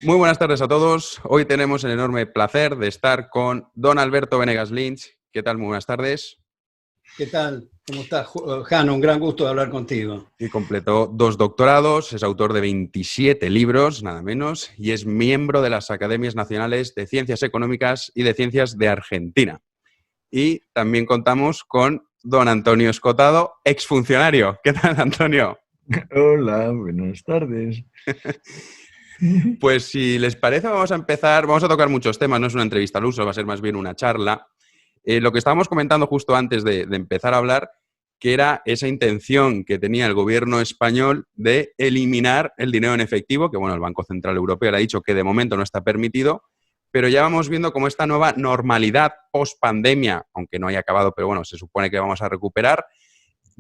Muy buenas tardes a todos. Hoy tenemos el enorme placer de estar con don Alberto Venegas Lynch. ¿Qué tal? Muy buenas tardes. ¿Qué tal? ¿Cómo estás, Jano? Un gran gusto de hablar contigo. Y completó 2 doctorados, es autor de 27 libros, nada menos, y es miembro de las Academias Nacionales de Ciencias Económicas y de Ciencias de Argentina. Y también contamos con don Antonio Escotado, exfuncionario. ¿Qué tal, Antonio? Hola, buenas tardes. Pues si les parece, vamos a empezar, vamos a tocar muchos temas, no es una entrevista al uso, va a ser más bien una charla. Lo que estábamos comentando justo antes de empezar a hablar, que era esa intención que tenía el gobierno español de eliminar el dinero en efectivo, que bueno, el Banco Central Europeo le ha dicho que de momento no está permitido, pero ya vamos viendo cómo esta nueva normalidad post-pandemia, aunque no haya acabado, pero bueno, se supone que vamos a recuperar,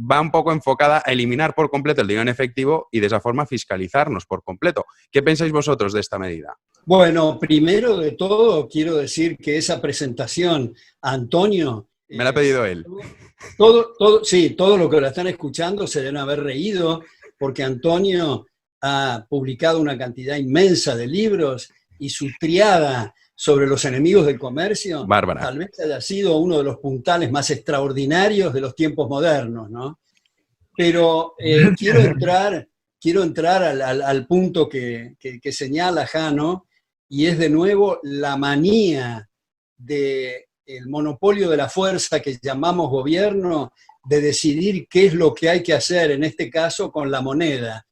va un poco enfocada a eliminar por completo el dinero en efectivo y de esa forma fiscalizarnos por completo. ¿Qué pensáis vosotros de esta medida? Bueno, primero de todo quiero decir que esa presentación, Antonio... Me la ha pedido él. Todo lo que la están escuchando se deben haber reído porque Antonio ha publicado una cantidad inmensa de libros y su triada sobre los enemigos del comercio Bárbara. tal vez haya sido uno de los puntales más extraordinarios de los tiempos modernos, ¿no? Pero quiero entrar al punto que señala Jano, y es de nuevo la manía del monopolio de la fuerza que llamamos gobierno de decidir qué es lo que hay que hacer, en este caso con la moneda.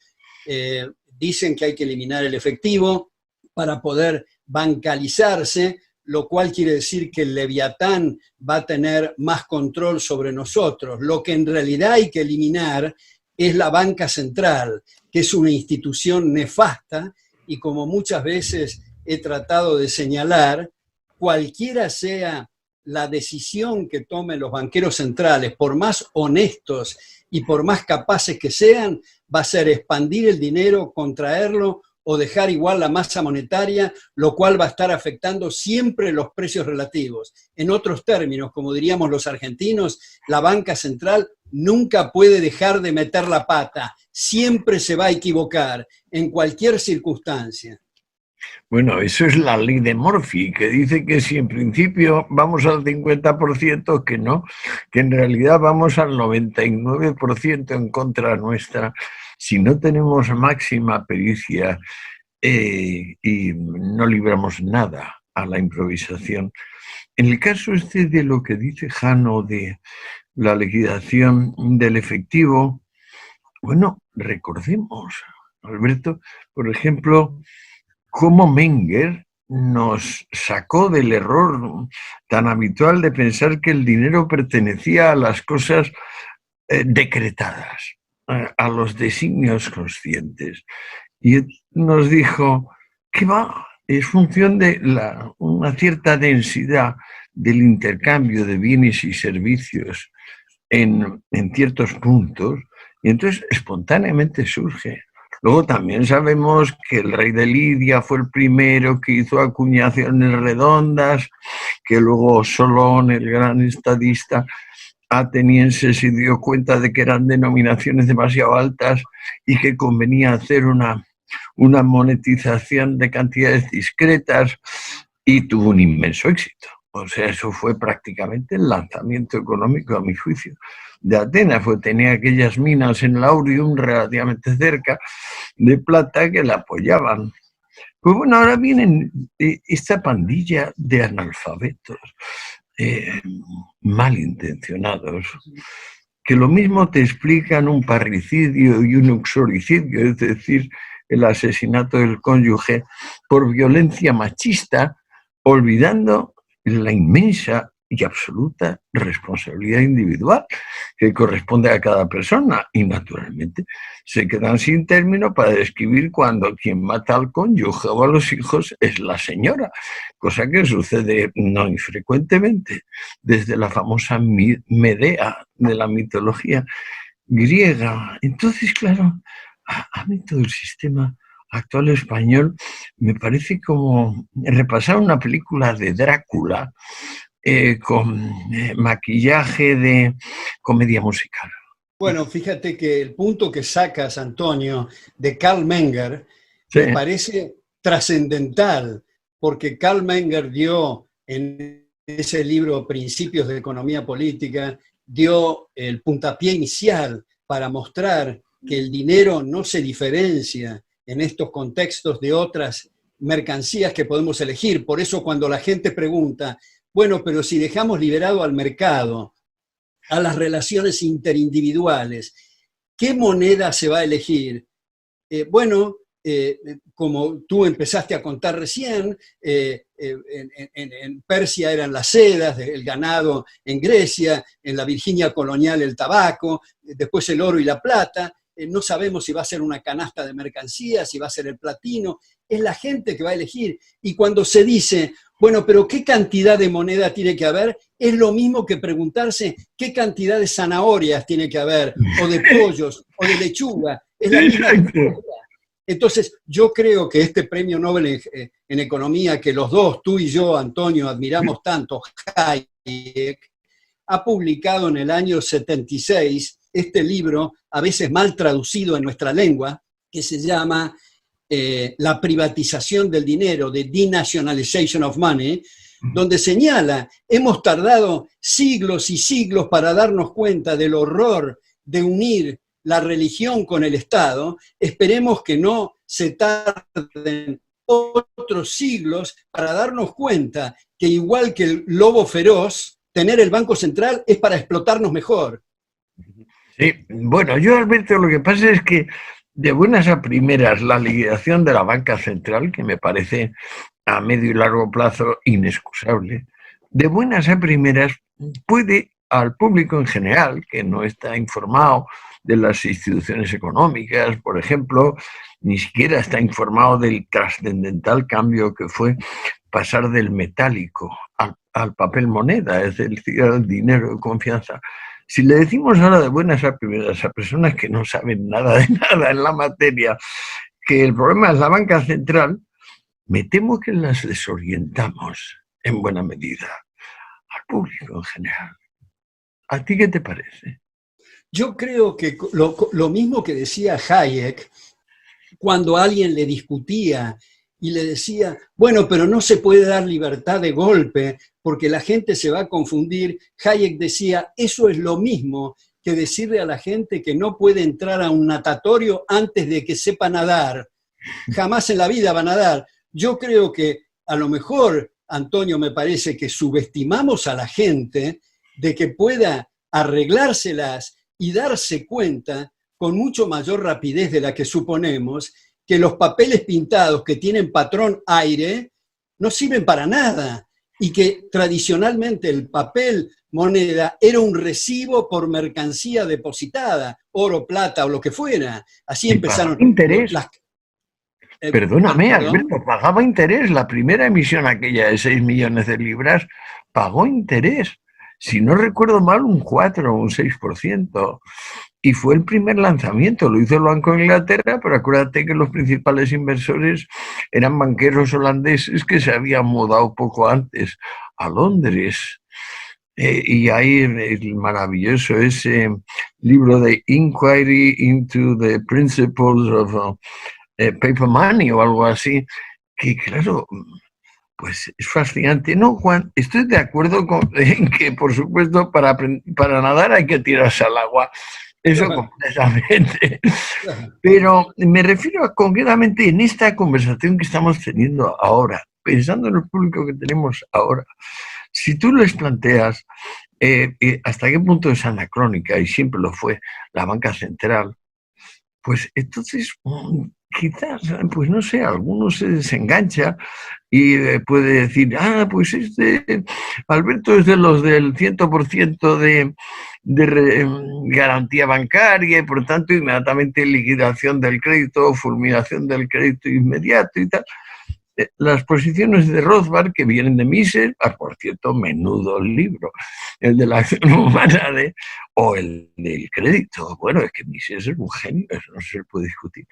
Dicen que hay que eliminar el efectivo para poder bancalizarse, lo cual quiere decir que el Leviatán va a tener más control sobre nosotros. Lo que en realidad hay que eliminar es la banca central, que es una institución nefasta y, como muchas veces he tratado de señalar, cualquiera sea la decisión que tomen los banqueros centrales, por más honestos y por más capaces que sean, va a ser expandir el dinero, contraerlo o dejar igual la masa monetaria, lo cual va a estar afectando siempre los precios relativos. En otros términos, como diríamos los argentinos, la banca central nunca puede dejar de meter la pata, siempre se va a equivocar, en cualquier circunstancia. Bueno, eso es la ley de Murphy, que dice que si en principio vamos al 50%, que no, que en realidad vamos al 99% en contra nuestra, si no tenemos máxima pericia y no libramos nada a la improvisación. En el caso este de lo que dice Jano de la liquidación del efectivo, bueno, recordemos, Alberto, por ejemplo, cómo Menger nos sacó del error tan habitual de pensar que el dinero pertenecía a las cosas decretadas, a los designios conscientes. Y nos dijo que va, es función de una cierta densidad del intercambio de bienes y servicios en ciertos puntos, y entonces espontáneamente surge. Luego también sabemos que el rey de Lidia fue el primero que hizo acuñaciones redondas, que luego Solón, el gran estadista ateniense, se dio cuenta de que eran denominaciones demasiado altas y que convenía hacer una monetización de cantidades discretas, y tuvo un inmenso éxito. O sea, eso fue prácticamente el lanzamiento económico, a mi juicio, de Atenas, porque tenía aquellas minas en Laurium relativamente cerca de plata que la apoyaban. Pues bueno, ahora vienen esta pandilla de analfabetos malintencionados, que lo mismo te explican un parricidio y un uxoricidio, es decir, el asesinato del cónyuge por violencia machista, olvidando la inmensa y absoluta responsabilidad individual que corresponde a cada persona, y naturalmente se quedan sin término para describir cuando quien mata al cónyuge o a los hijos es la señora, cosa que sucede no infrecuentemente desde la famosa Medea de la mitología griega. Entonces, claro, a mí todo el sistema actual español me parece como repasar una película de Drácula con maquillaje de comedia musical. Bueno, fíjate que el punto que sacas, Antonio, de Karl Menger, sí, me parece trascendental, porque Karl Menger dio en ese libro Principios de Economía Política, dio el puntapié inicial para mostrar que el dinero no se diferencia en estos contextos de otras mercancías que podemos elegir. Por eso cuando la gente pregunta, bueno, pero si dejamos liberado al mercado, a las relaciones interindividuales, ¿qué moneda se va a elegir? Como tú empezaste a contar recién, en Persia eran las sedas, el ganado en Grecia, en la Virginia colonial el tabaco, después el oro y la plata. No sabemos si va a ser una canasta de mercancías, si va a ser el platino. Es la gente que va a elegir. Y cuando se dice, bueno, pero ¿qué cantidad de moneda tiene que haber? Es lo mismo que preguntarse qué cantidad de zanahorias tiene que haber, o de pollos, o de lechuga. Es la misma pregunta. Entonces, yo creo que este premio Nobel en Economía, que los dos, tú y yo, Antonio, admiramos tanto, Hayek, ha publicado en el año 76 este libro, a veces mal traducido en nuestra lengua, que se llama La privatización del dinero, The Denationalization of Money, donde señala, hemos tardado siglos y siglos para darnos cuenta del horror de unir la religión con el Estado, esperemos que no se tarden otros siglos para darnos cuenta que igual que el lobo feroz, tener el Banco Central es para explotarnos mejor. Sí, bueno, yo, Alberto, lo que pasa es que de buenas a primeras la liquidación de la banca central, que me parece a medio y largo plazo inexcusable, de buenas a primeras puede al público en general, que no está informado de las instituciones económicas, por ejemplo, ni siquiera está informado del trascendental cambio que fue pasar del metálico al papel moneda, es decir, al dinero de confianza. Si le decimos ahora de buenas a primeras a personas que no saben nada de nada en la materia, que el problema es la banca central, me temo que las desorientamos en buena medida al público en general. ¿A ti qué te parece? Yo creo que lo mismo que decía Hayek, cuando alguien le discutía y le decía, bueno, pero no se puede dar libertad de golpe porque la gente se va a confundir, Hayek decía, eso es lo mismo que decirle a la gente que no puede entrar a un natatorio antes de que sepa nadar. Jamás en la vida va a nadar. Yo creo que a lo mejor, Antonio, me parece que subestimamos a la gente de que pueda arreglárselas y darse cuenta con mucho mayor rapidez de la que suponemos que los papeles pintados que tienen patrón aire no sirven para nada y que tradicionalmente el papel moneda era un recibo por mercancía depositada, oro, plata o lo que fuera. Así empezaron interés. Perdóname, ¿Perdón? Alberto, pagaba interés. La primera emisión aquella de 6 millones de libras pagó interés. Si no recuerdo mal, un 4 o un 6%. Y fue el primer lanzamiento, lo hizo el Banco de Inglaterra, pero acuérdate que los principales inversores eran banqueros holandeses que se habían mudado poco antes a Londres. Y hay el maravilloso ese libro de Inquiry into the Principles of Paper Money o algo así, que claro, pues es fascinante. No, Juan, estoy de acuerdo en que, por supuesto, para nadar hay que tirarse al agua. Eso completamente. Pero me refiero concretamente en esta conversación que estamos teniendo ahora, pensando en el público que tenemos ahora. Si tú les planteas hasta qué punto es anacrónica, y siempre lo fue, la banca central, pues entonces quizás, pues no sé, alguno se desengancha y puede decir, pues Alberto es de los del 100% de garantía bancaria y por tanto inmediatamente liquidación del crédito, fulminación del crédito inmediato y tal. Las posiciones de Rothbard que vienen de Mises, por cierto, menudo libro, el de la acción humana o el del crédito. Bueno, es que Mises es un genio, eso no se puede discutir.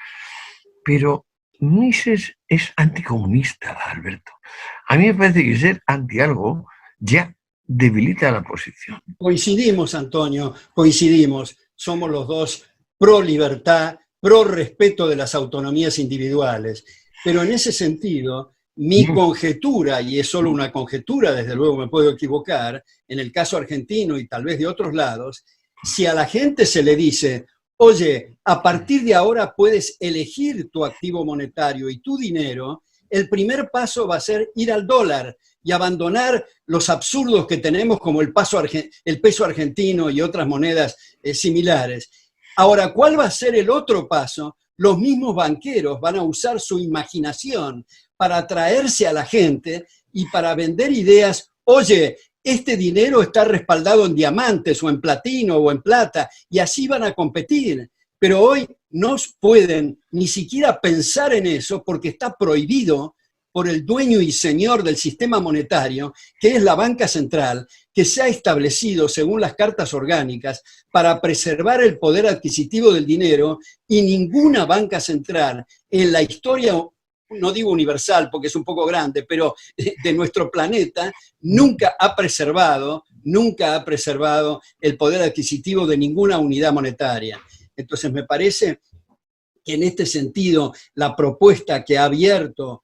Pero Mises es anticomunista, Alberto. A mí me parece que ser anti algo ya debilita la posición. Coincidimos, Antonio, coincidimos. Somos los dos pro libertad, pro respeto de las autonomías individuales. Pero en ese sentido, mi conjetura, y es solo una conjetura, desde luego me puedo equivocar, en el caso argentino y tal vez de otros lados, si a la gente se le dice, oye, a partir de ahora puedes elegir tu activo monetario y tu dinero, el primer paso va a ser ir al dólar y abandonar los absurdos que tenemos como el peso argentino y otras monedas similares. Ahora, ¿cuál va a ser el otro paso? Los mismos banqueros van a usar su imaginación para atraerse a la gente y para vender ideas. Oye, este dinero está respaldado en diamantes o en platino o en plata, y así van a competir. Pero hoy no pueden ni siquiera pensar en eso porque está prohibido por el dueño y señor del sistema monetario, que es la banca central, que se ha establecido según las cartas orgánicas para preservar el poder adquisitivo del dinero, y ninguna banca central en la historia, no digo universal porque es un poco grande, pero de nuestro planeta, nunca ha preservado el poder adquisitivo de ninguna unidad monetaria. Entonces me parece que en este sentido la propuesta que ha abierto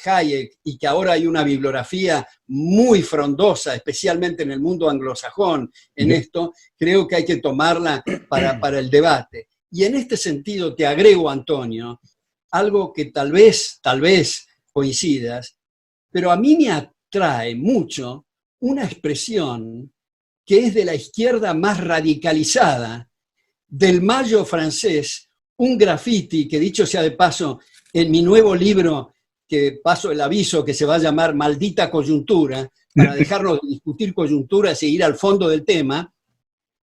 Hayek, y que ahora hay una bibliografía muy frondosa, especialmente en el mundo anglosajón, en esto, creo que hay que tomarla para el debate. Y en este sentido te agrego, Antonio, algo que tal vez coincidas, pero a mí me atrae mucho una expresión que es de la izquierda más radicalizada, del Mayo francés, un graffiti que, dicho sea de paso, en mi nuevo libro, que paso el aviso, que se va a llamar Maldita Coyuntura, para dejarnos de discutir coyunturas e ir al fondo del tema,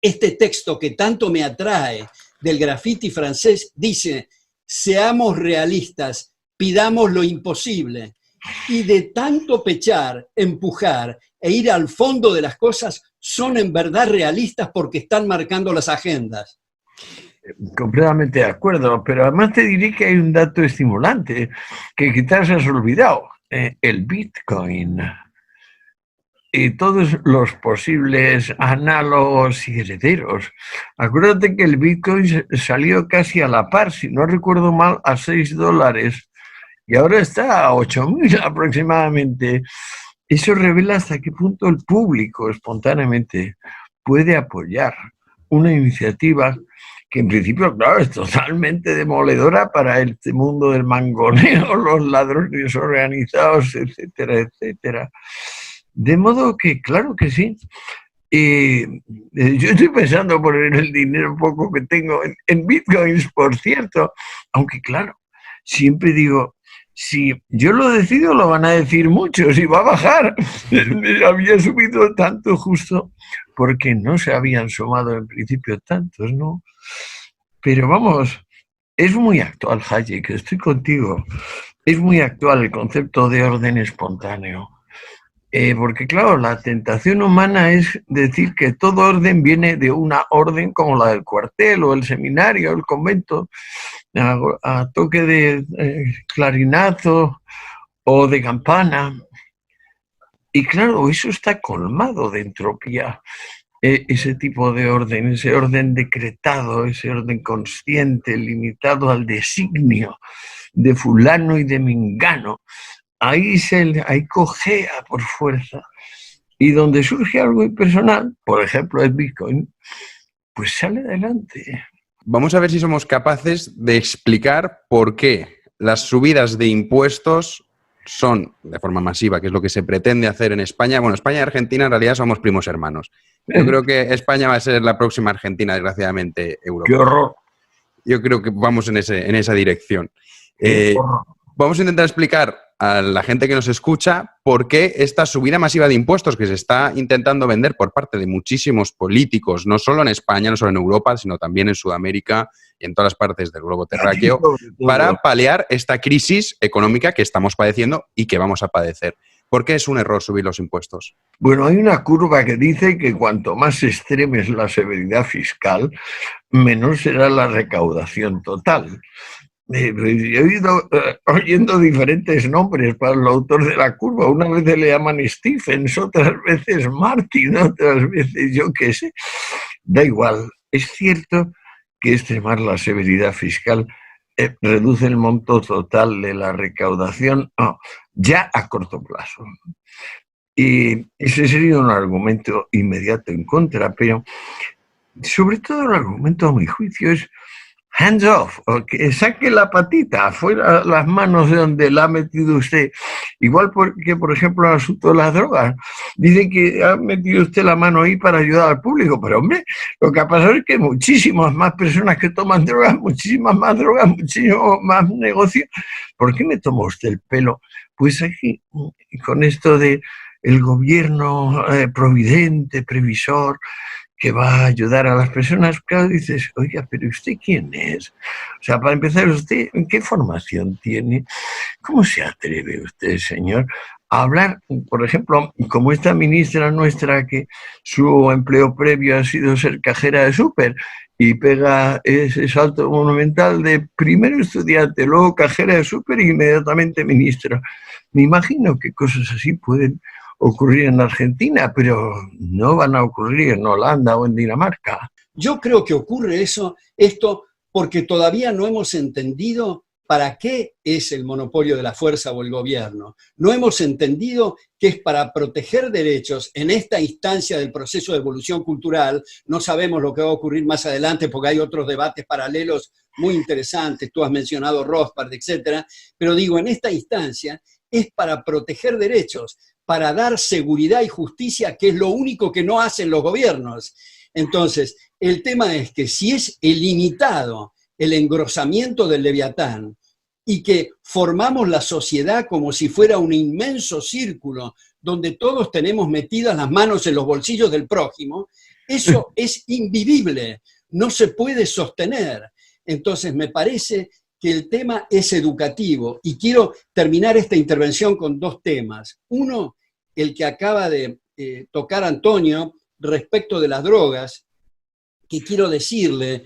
este texto que tanto me atrae del graffiti francés dice: seamos realistas, pidamos lo imposible. Y de tanto pechar, empujar e ir al fondo de las cosas, son en verdad realistas porque están marcando las agendas. Completamente de acuerdo, pero además te diré que hay un dato estimulante que quizás has olvidado, el Bitcoin y todos los posibles análogos y herederos. Acuérdate que el Bitcoin salió casi a la par, si no recuerdo mal, a $6, y ahora está a 8.000 aproximadamente. Eso revela hasta qué punto el público espontáneamente puede apoyar una iniciativa que en principio, claro, es totalmente demoledora para este mundo del mangoneo, los ladrones organizados, etcétera, etcétera. De modo que, claro que sí. Yo estoy pensando poner el dinero poco que tengo en bitcoins, por cierto, aunque claro, siempre digo, si yo lo decido, lo van a decir muchos y va a bajar. Había subido tanto justo porque no se habían sumado en principio tantos, ¿no? Pero vamos, es muy actual, Hayek, estoy contigo. Es muy actual el concepto de orden espontáneo. Porque claro, la tentación humana es decir que todo orden viene de una orden como la del cuartel o el seminario, el convento, a toque de clarinazo o de campana. Y claro, eso está colmado de entropía, ese tipo de orden, ese orden decretado, ese orden consciente, limitado al designio de fulano y de mengano. Ahí cojea por fuerza, y donde surge algo impersonal, por ejemplo el Bitcoin, pues sale adelante. Vamos a ver si somos capaces de explicar por qué las subidas de impuestos son de forma masiva, que es lo que se pretende hacer en España. Bueno, España y Argentina en realidad somos primos hermanos. Yo creo que España va a ser la próxima Argentina, desgraciadamente, Europa. ¡Qué horror! Yo creo que vamos en esa dirección. Vamos a intentar explicar a la gente que nos escucha por qué esta subida masiva de impuestos que se está intentando vender por parte de muchísimos políticos, no solo en España, no solo en Europa, sino también en Sudamérica y en todas las partes del globo terráqueo, para paliar esta crisis económica que estamos padeciendo y que vamos a padecer. ¿Por qué es un error subir los impuestos? Bueno, hay una curva que dice que cuanto más extrema es la severidad fiscal, menor será la recaudación total. He ido oyendo diferentes nombres para el autor de la curva. Una vez le llaman Stephens, otras veces Martin, otras veces yo qué sé. Da igual. Es cierto que extremar la severidad fiscal reduce el monto total de la recaudación, no, ya a corto plazo. Y ese sería un argumento inmediato en contra, pero sobre todo el argumento, a mi juicio, es hands off, o que saque la patita, fuera las manos de donde la ha metido usted. Igual que, por ejemplo, el asunto de las drogas. Dicen que ha metido usted la mano ahí para ayudar al público, pero hombre, lo que ha pasado es que muchísimas más personas que toman drogas, muchísimo más negocio. ¿Por qué me toma usted el pelo? Pues aquí, con esto de el gobierno providente, previsor, que va a ayudar a las personas, claro, dices, oiga, pero ¿usted quién es? O sea, para empezar, ¿usted qué formación tiene? ¿Cómo se atreve usted, señor, a hablar, por ejemplo, como esta ministra nuestra, que su empleo previo ha sido ser cajera de súper y pega ese salto monumental de primero estudiante, luego cajera de súper y inmediatamente ministra? Me imagino que cosas así pueden ocurrir en Argentina, pero no van a ocurrir en Holanda o en Dinamarca. Yo creo que ocurre esto porque todavía no hemos entendido para qué es el monopolio de la fuerza o el gobierno. No hemos entendido que es para proteger derechos en esta instancia del proceso de evolución cultural. No sabemos lo que va a ocurrir más adelante porque hay otros debates paralelos muy interesantes. Tú has mencionado Rothbard, etcétera. Pero digo, en esta instancia es para proteger derechos, para dar seguridad y justicia, que es lo único que no hacen los gobiernos. Entonces, el tema es que si es ilimitado el engrosamiento del Leviatán y que formamos la sociedad como si fuera un inmenso círculo donde todos tenemos metidas las manos en los bolsillos del prójimo, eso es invivible, no se puede sostener. Entonces, me parece que el tema es educativo y quiero terminar esta intervención con dos temas. Uno, el que acaba de tocar Antonio respecto de las drogas, que quiero decirle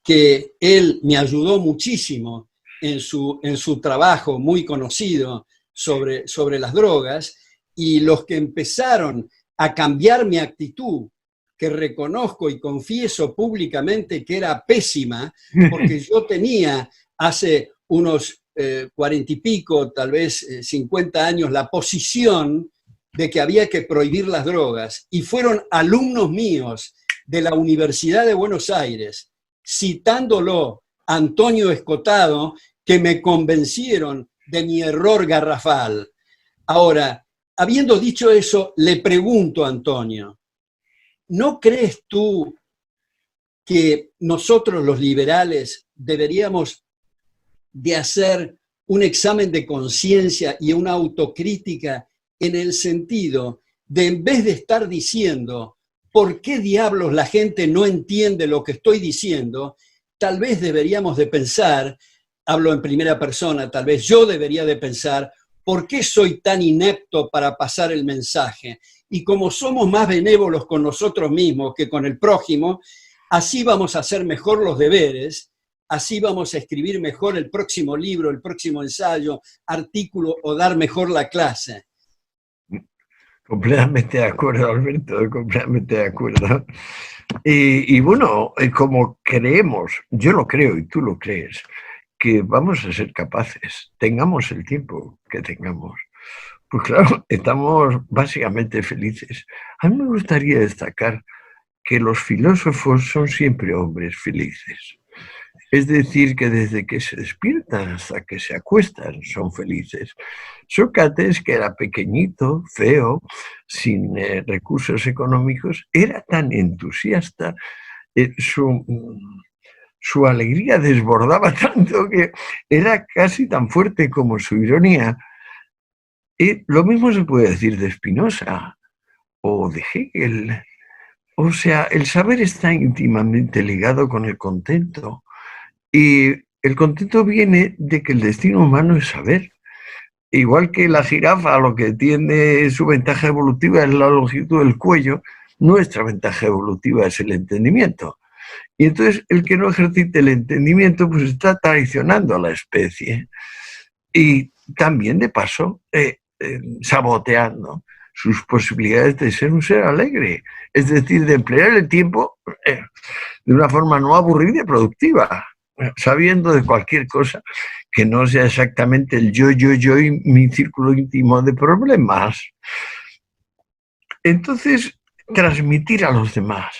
que él me ayudó muchísimo en su trabajo muy conocido sobre las drogas, y los que empezaron a cambiar mi actitud, que reconozco y confieso públicamente que era pésima, porque yo tenía hace unos 40 y pico, tal vez 50 años, la posición de que había que prohibir las drogas, y fueron alumnos míos de la Universidad de Buenos Aires, citándolo Antonio Escotado, que me convencieron de mi error garrafal. Ahora, habiendo dicho eso, le pregunto a Antonio, ¿no crees tú que nosotros los liberales deberíamos de hacer un examen de conciencia y una autocrítica en el sentido de, en vez de estar diciendo ¿por qué diablos la gente no entiende lo que estoy diciendo?, tal vez deberíamos de pensar, hablo en primera persona, tal vez yo debería de pensar, ¿por qué soy tan inepto para pasar el mensaje? Y como somos más benévolos con nosotros mismos que con el prójimo, así vamos a hacer mejor los deberes, así vamos a escribir mejor el próximo libro, el próximo ensayo, artículo o dar mejor la clase. Completamente de acuerdo, Alberto, completamente de acuerdo. Y bueno, como creemos, yo lo creo y tú lo crees, que vamos a ser capaces, tengamos el tiempo que tengamos. Pues claro, estamos básicamente felices. A mí me gustaría destacar que los filósofos son siempre hombres felices. Es decir, que desde que se despiertan hasta que se acuestan son felices. Sócrates, que era pequeñito, feo, sin recursos económicos, era tan entusiasta, su alegría desbordaba tanto que era casi tan fuerte como su ironía. Y lo mismo se puede decir de Spinoza o de Hegel. O sea, el saber está íntimamente ligado con el contento. Y el contento viene de que el destino humano es saber. Igual que la jirafa, lo que tiene su ventaja evolutiva es la longitud del cuello, nuestra ventaja evolutiva es el entendimiento. Y entonces el que no ejercite el entendimiento pues está traicionando a la especie. Y también, de paso, saboteando sus posibilidades de ser un ser alegre. Es decir, de emplear el tiempo de una forma no aburrida y productiva. sabiendo de cualquier cosa que no sea exactamente el yo y mi círculo íntimo de problemas. Entonces, transmitir a los demás,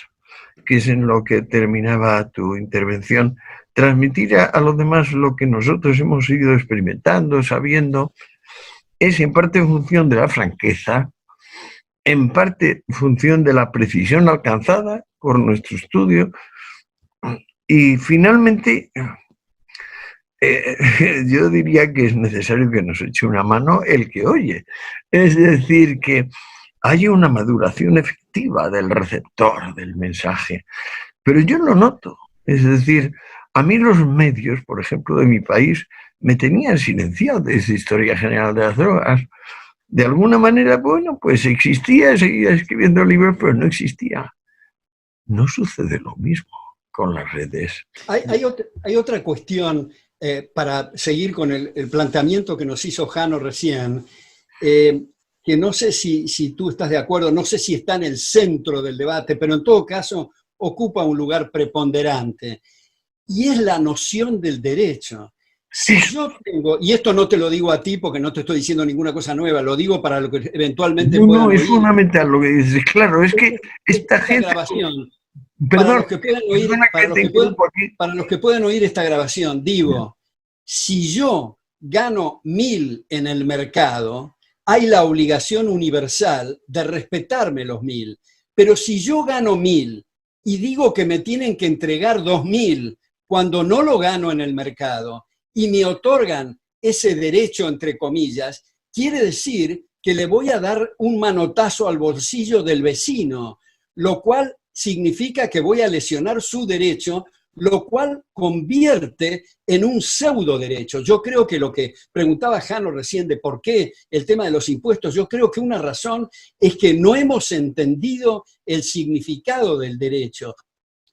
que es en lo que terminaba tu intervención, transmitir a los demás lo que nosotros hemos ido experimentando, sabiendo, es en parte en función de la franqueza, en parte en función de la precisión alcanzada por nuestro estudio, y finalmente yo diría que es necesario que nos eche una mano el que oye. Es decir, que hay una maduración efectiva del receptor del mensaje, pero yo lo noto. Es decir, a mí los medios, por ejemplo, de mi país, me tenían silenciado de esa historia general de las drogas. De alguna manera, bueno, pues existía, seguía escribiendo libros, pero no existía. No sucede lo mismo con las redes. Hay otra cuestión para seguir con el planteamiento que nos hizo Jano recién, que no sé si tú estás de acuerdo, no sé si está en el centro del debate, pero en todo caso ocupa un lugar preponderante, y es la noción del derecho. Si yo tengo, y esto no te lo digo a ti porque no te estoy diciendo ninguna cosa nueva, lo digo para lo que eventualmente puedan oír. No, es fundamental lo que dices. Claro, es que esta gente... Grabación, Perdón, para los que puedan oír esta grabación, digo, si yo gano 1.000 en el mercado, hay la obligación universal de respetarme los 1.000. Pero si yo gano 1.000 y digo que me tienen que entregar 2.000 cuando no lo gano en el mercado y me otorgan ese derecho, entre comillas, quiere decir que le voy a dar un manotazo al bolsillo del vecino, lo cual significa que voy a lesionar su derecho, lo cual convierte en un pseudo derecho. Yo creo que lo que preguntaba Jano recién de por qué el tema de los impuestos, yo creo que una razón es que no hemos entendido el significado del derecho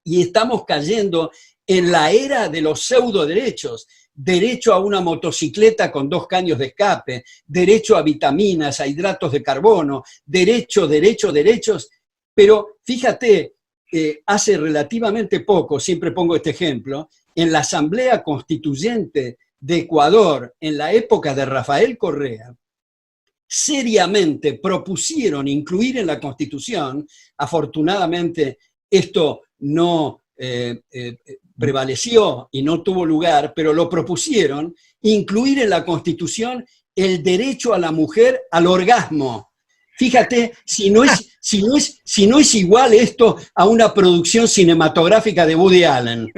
y estamos cayendo en la era de los pseudo derechos. Derecho a una motocicleta con 2 caños de escape, derecho a vitaminas, a hidratos de carbono, derechos. Pero fíjate, hace relativamente poco, siempre pongo este ejemplo, en la Asamblea Constituyente de Ecuador, en la época de Rafael Correa, seriamente propusieron incluir en la Constitución, afortunadamente esto no prevaleció y no tuvo lugar, pero lo propusieron, incluir en la Constitución el derecho a la mujer al orgasmo. Fíjate, si no es igual esto a una producción cinematográfica de Woody Allen.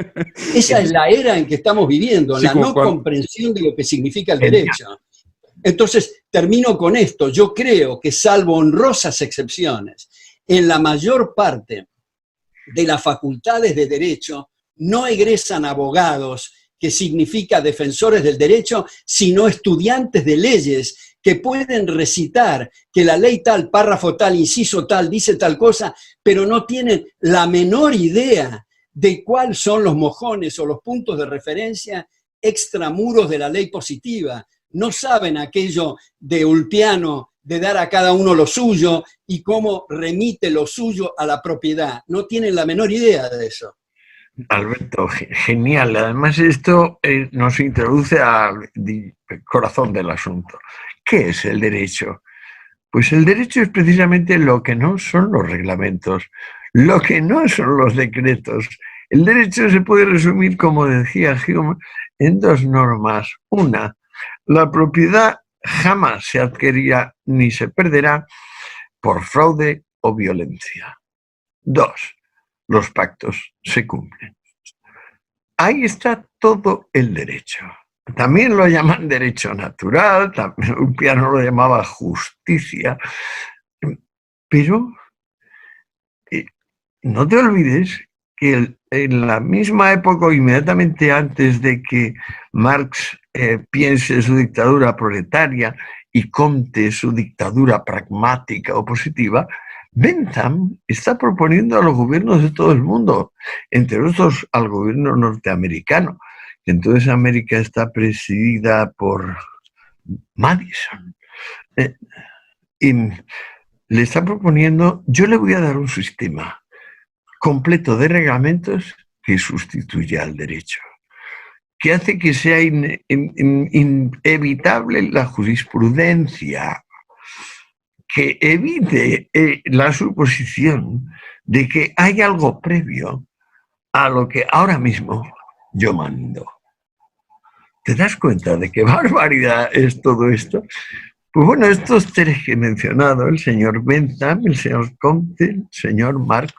Esa es la era en que estamos viviendo, sí, la no comprensión de lo que significa el derecho. Entonces, termino con esto. Yo creo que, salvo honrosas excepciones, en la mayor parte de las facultades de derecho no egresan abogados, que significa defensores del derecho, sino estudiantes de leyes que pueden recitar que la ley tal, párrafo tal, inciso tal, dice tal cosa, pero no tienen la menor idea de cuáles son los mojones o los puntos de referencia extramuros de la ley positiva. No saben aquello de Ulpiano, de dar a cada uno lo suyo y cómo remite lo suyo a la propiedad. No tienen la menor idea de eso. Alberto, genial. Además, esto nos introduce al corazón del asunto. ¿Qué es el derecho? Pues el derecho es precisamente lo que no son los reglamentos, lo que no son los decretos. El derecho se puede resumir, como decía Hume, en 2 normas. Una, la propiedad jamás se adquirirá ni se perderá por fraude o violencia. 2, los pactos se cumplen. Ahí está todo el derecho. También lo llaman derecho natural, también Ulpiano lo llamaba justicia, pero no te olvides que en la misma época, o inmediatamente antes de que Marx piense su dictadura proletaria y Comte su dictadura pragmática o positiva, Bentham está proponiendo a los gobiernos de todo el mundo, entre otros al gobierno norteamericano, que entonces América está presidida por Madison, y le está proponiendo: yo le voy a dar un sistema completo de reglamentos que sustituya al derecho. que hace que sea inevitable la jurisprudencia, que evite la suposición de que hay algo previo a lo que ahora mismo yo mando. ¿Te das cuenta de qué barbaridad es todo esto? Pues bueno, estos tres que he mencionado, el señor Bentham, el señor Comte, el señor Marx,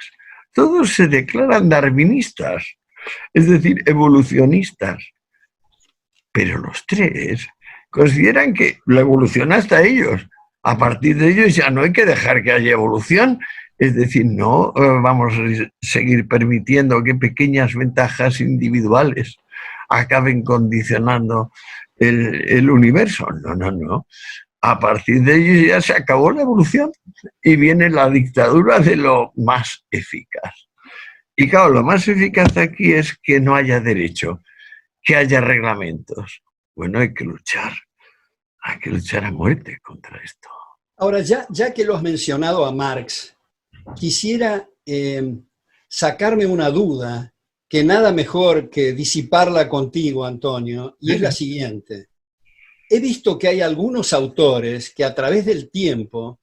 todos se declaran darwinistas, es decir, evolucionistas. Pero los tres consideran que la evolución hasta ellos. A partir de ellos ya no hay que dejar que haya evolución. Es decir, no vamos a seguir permitiendo que pequeñas ventajas individuales acaben condicionando el universo. No, no, no. A partir de ellos ya se acabó la evolución y viene la dictadura de lo más eficaz. Y claro, lo más eficaz aquí es que no haya derecho, que haya reglamentos. Bueno, hay que luchar a muerte contra esto. Ahora, ya que lo has mencionado a Marx, quisiera sacarme una duda, que nada mejor que disiparla contigo, Antonio, y es la siguiente. He visto que hay algunos autores que a través del tiempo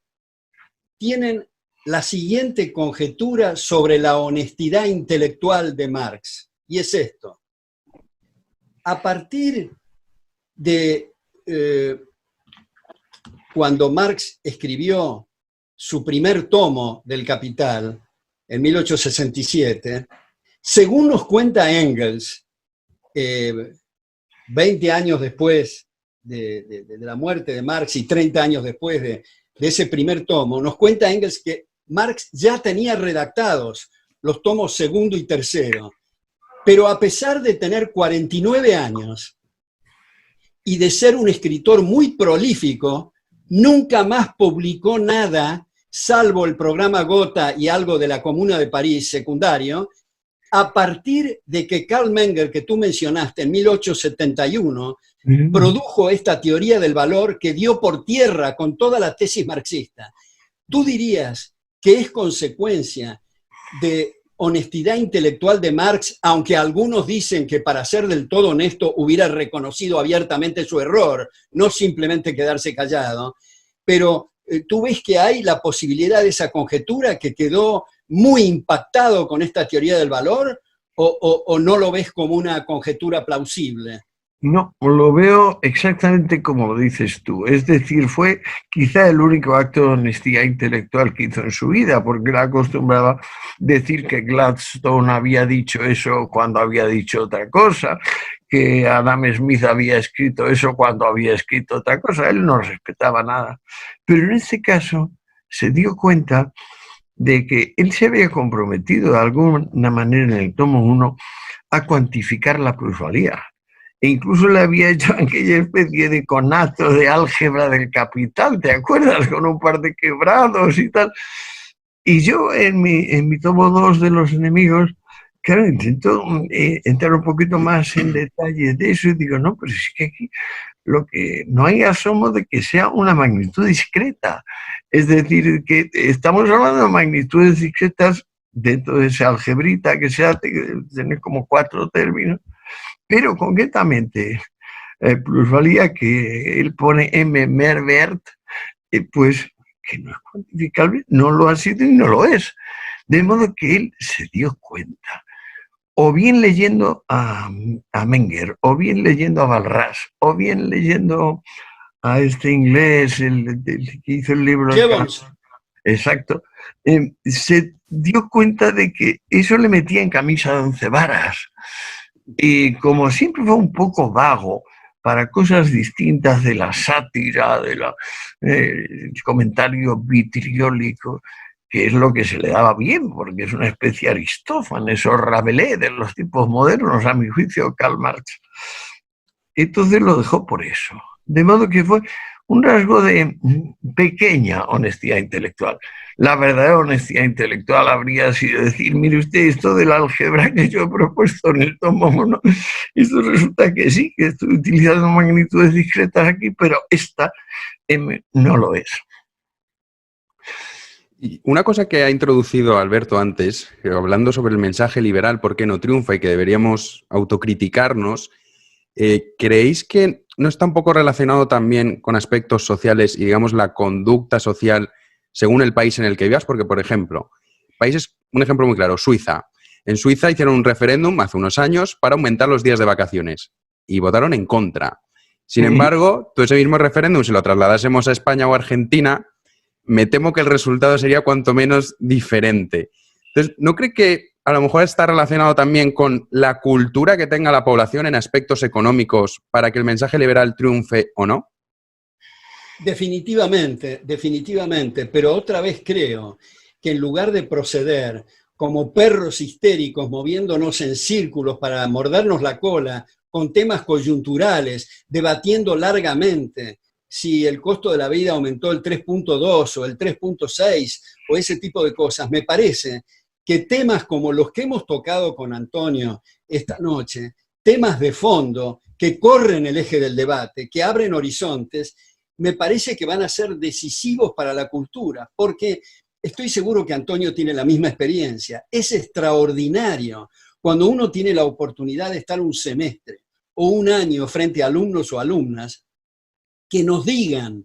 tienen la siguiente conjetura sobre la honestidad intelectual de Marx, y es esto. A partir de cuando Marx escribió su primer tomo del Capital, en 1867, según nos cuenta Engels, 20 años después de la muerte de Marx y 30 años después de ese primer tomo, nos cuenta Engels que Marx ya tenía redactados los tomos segundo y tercero, pero a pesar de tener 49 años y de ser un escritor muy prolífico, nunca más publicó nada, salvo el programa Gotha y algo de la Comuna de París secundario, a partir de que Carl Menger, que tú mencionaste, en 1871, produjo esta teoría del valor que dio por tierra con toda la tesis marxista. ¿Tú dirías que es consecuencia de honestidad intelectual de Marx, aunque algunos dicen que para ser del todo honesto hubiera reconocido abiertamente su error, no simplemente quedarse callado? Pero tú ves que hay la posibilidad de esa conjetura que quedó muy impactado con esta teoría del valor, o no lo ves como una conjetura plausible? No, lo veo exactamente como lo dices tú. Es decir, fue quizá el único acto de honestidad intelectual que hizo en su vida, porque era acostumbraba decir que Gladstone había dicho eso cuando había dicho otra cosa, que Adam Smith había escrito eso cuando había escrito otra cosa. Él no respetaba nada. Pero en este caso se dio cuenta de que él se había comprometido de alguna manera en el tomo 1 a cuantificar la plusvalía. E incluso le había hecho aquella especie de conato de álgebra del capital, ¿te acuerdas? Con un par de quebrados y tal. Y yo en mi tomo 2 de los enemigos, claro, intento entrar un poquito más en detalle de eso y digo, no, pero es que aquí lo que no hay asomo de que sea una magnitud discreta. Es decir, que estamos hablando de magnitudes discretas dentro de esa algebrita que se hace, que tiene como 4 términos, pero concretamente plusvalía que él pone M. Mervert, pues que no es cuantificable, no lo ha sido y no lo es. De modo que él se dio cuenta, o bien leyendo a Menger, o bien leyendo a Walras, o bien leyendo a este inglés, el que hizo el libro. Exacto. Se dio cuenta de que eso le metía en camisa de 11 varas. Y como siempre fue un poco vago para cosas distintas de la sátira, del comentario vitriólico, que es lo que se le daba bien, porque es una especie de Aristófanes o Rabelais de los tiempos modernos, a mi juicio, Karl Marx. Entonces lo dejó por eso. De modo que fue un rasgo de pequeña honestidad intelectual. La verdadera honestidad intelectual habría sido decir, mire usted, esto de la álgebra que yo he propuesto en el tomo 1, esto resulta que sí, que estoy utilizando magnitudes discretas aquí, pero esta M no lo es. Y una cosa que ha introducido Alberto antes, hablando sobre el mensaje liberal, por qué no triunfa y que deberíamos autocriticarnos, ¿creéis que no está un poco relacionado también con aspectos sociales y, digamos, la conducta social según el país en el que vivas? Porque, por ejemplo, un ejemplo muy claro, Suiza. En Suiza hicieron un referéndum hace unos años para aumentar los días de vacaciones y votaron en contra. Sin embargo, todo ese mismo referéndum, si lo trasladásemos a España o Argentina, me temo que el resultado sería cuanto menos diferente. Entonces, ¿no cree que a lo mejor está relacionado también con la cultura que tenga la población en aspectos económicos para que el mensaje liberal triunfe o no? Definitivamente, definitivamente, pero otra vez creo que en lugar de proceder como perros histéricos moviéndonos en círculos para mordernos la cola con temas coyunturales, debatiendo largamente si el costo de la vida aumentó el 3.2 o el 3.6 o ese tipo de cosas, me parece que temas como los que hemos tocado con Antonio esta noche, temas de fondo que corren el eje del debate, que abren horizontes, me parece que van a ser decisivos para la cultura, porque estoy seguro que Antonio tiene la misma experiencia. Es extraordinario cuando uno tiene la oportunidad de estar un semestre o un año frente a alumnos o alumnas que nos digan,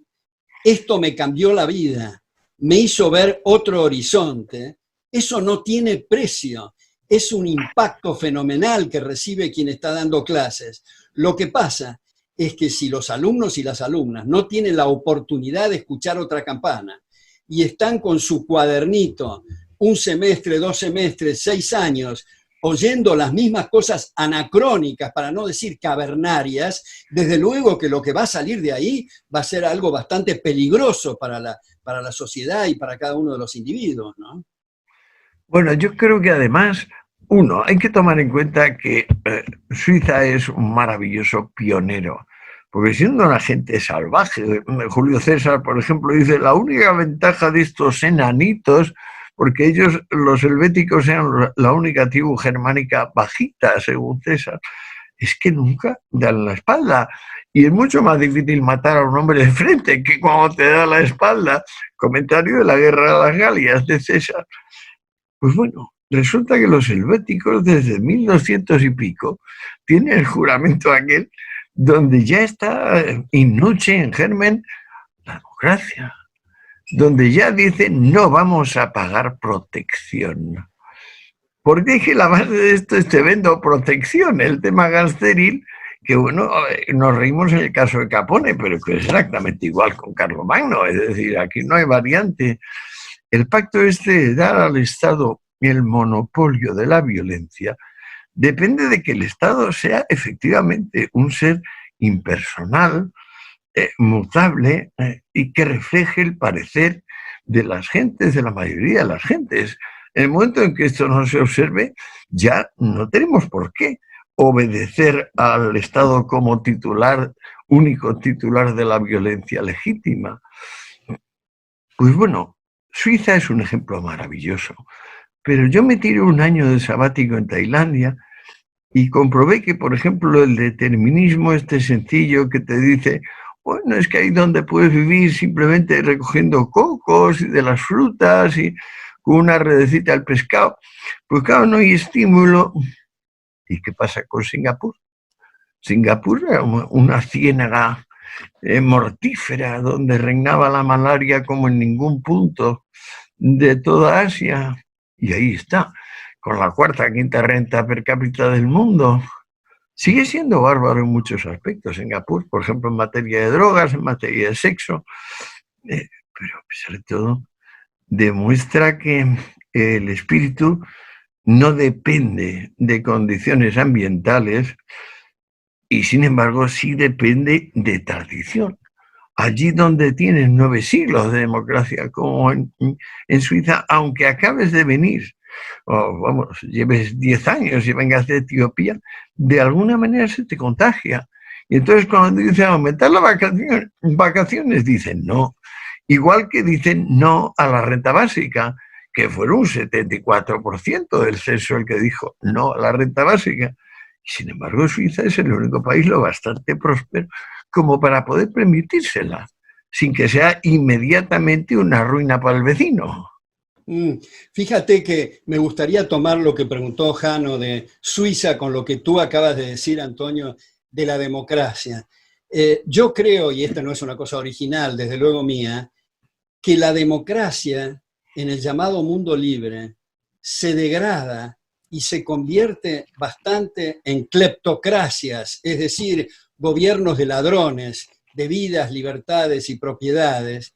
esto me cambió la vida, me hizo ver otro horizonte. Eso no tiene precio. Es un impacto fenomenal que recibe quien está dando clases. Lo que pasa es que si los alumnos y las alumnas no tienen la oportunidad de escuchar otra campana y están con su cuadernito un semestre, 2 semestres, 6 años, oyendo las mismas cosas anacrónicas, para no decir cavernarias, desde luego que lo que va a salir de ahí va a ser algo bastante peligroso para la sociedad y para cada uno de los individuos, ¿no? Bueno, yo creo que además, uno, hay que tomar en cuenta que Suiza es un maravilloso pionero, porque siendo una gente salvaje, Julio César, por ejemplo, dice, la única ventaja de estos enanitos, porque ellos, los helvéticos, eran la única tribu germánica bajita, según César, es que nunca dan la espalda. Y es mucho más difícil matar a un hombre de frente que cuando te da la espalda. Comentario de la Guerra de las Galias de César. Pues bueno, resulta que los helvéticos desde 1200 y pico tienen el juramento aquel donde ya está in nuce, en germen, la democracia, donde ya dicen no vamos a pagar protección. Porque es que la base de esto es te vendo protección, el tema gangsteril, que bueno, nos reímos en el caso de Capone, pero que es exactamente igual con Carlomagno, es decir, aquí no hay variante. El pacto este de dar al Estado el monopolio de la violencia depende de que el Estado sea efectivamente un ser impersonal, mutable y que refleje el parecer de las gentes, de la mayoría de las gentes. En el momento en que esto no se observe, ya no tenemos por qué obedecer al Estado como titular, único titular de la violencia legítima. Pues bueno, Suiza es un ejemplo maravilloso, pero yo me tiré un año de sabático en Tailandia y comprobé que, por ejemplo, el determinismo este sencillo que te dice, bueno, es que ahí donde puedes vivir simplemente recogiendo cocos y de las frutas y con una redecita al pescado, pues claro, no hay estímulo. ¿Y qué pasa con Singapur? Singapur era una ciénaga mortífera donde reinaba la malaria como en ningún punto de toda Asia. Y ahí está, con la cuarta, quinta renta per cápita del mundo. Sigue siendo bárbaro en muchos aspectos Singapur, por ejemplo, en materia de drogas, en materia de sexo, pero a pesar de todo, demuestra que el espíritu no depende de condiciones ambientales y, sin embargo, sí depende de tradición. Allí donde tienes 9 siglos de democracia, como en Suiza, aunque acabes de venir, o vamos, lleves 10 años y vengas de Etiopía, de alguna manera se te contagia. Y entonces cuando dicen aumentar las vacaciones, dicen no. Igual que dicen no a la renta básica, que fue un 74% del censo el que dijo no a la renta básica. Y sin embargo, Suiza es el único país lo bastante próspero como para poder permitírsela, sin que sea inmediatamente una ruina para el vecino. Fíjate que me gustaría tomar lo que preguntó Jano de Suiza con lo que tú acabas de decir, Antonio, de la democracia. Yo creo, y esta no es una cosa original, desde luego mía, que la democracia en el llamado mundo libre se degrada y se convierte bastante en cleptocracias, es decir, gobiernos de ladrones, de vidas, libertades y propiedades.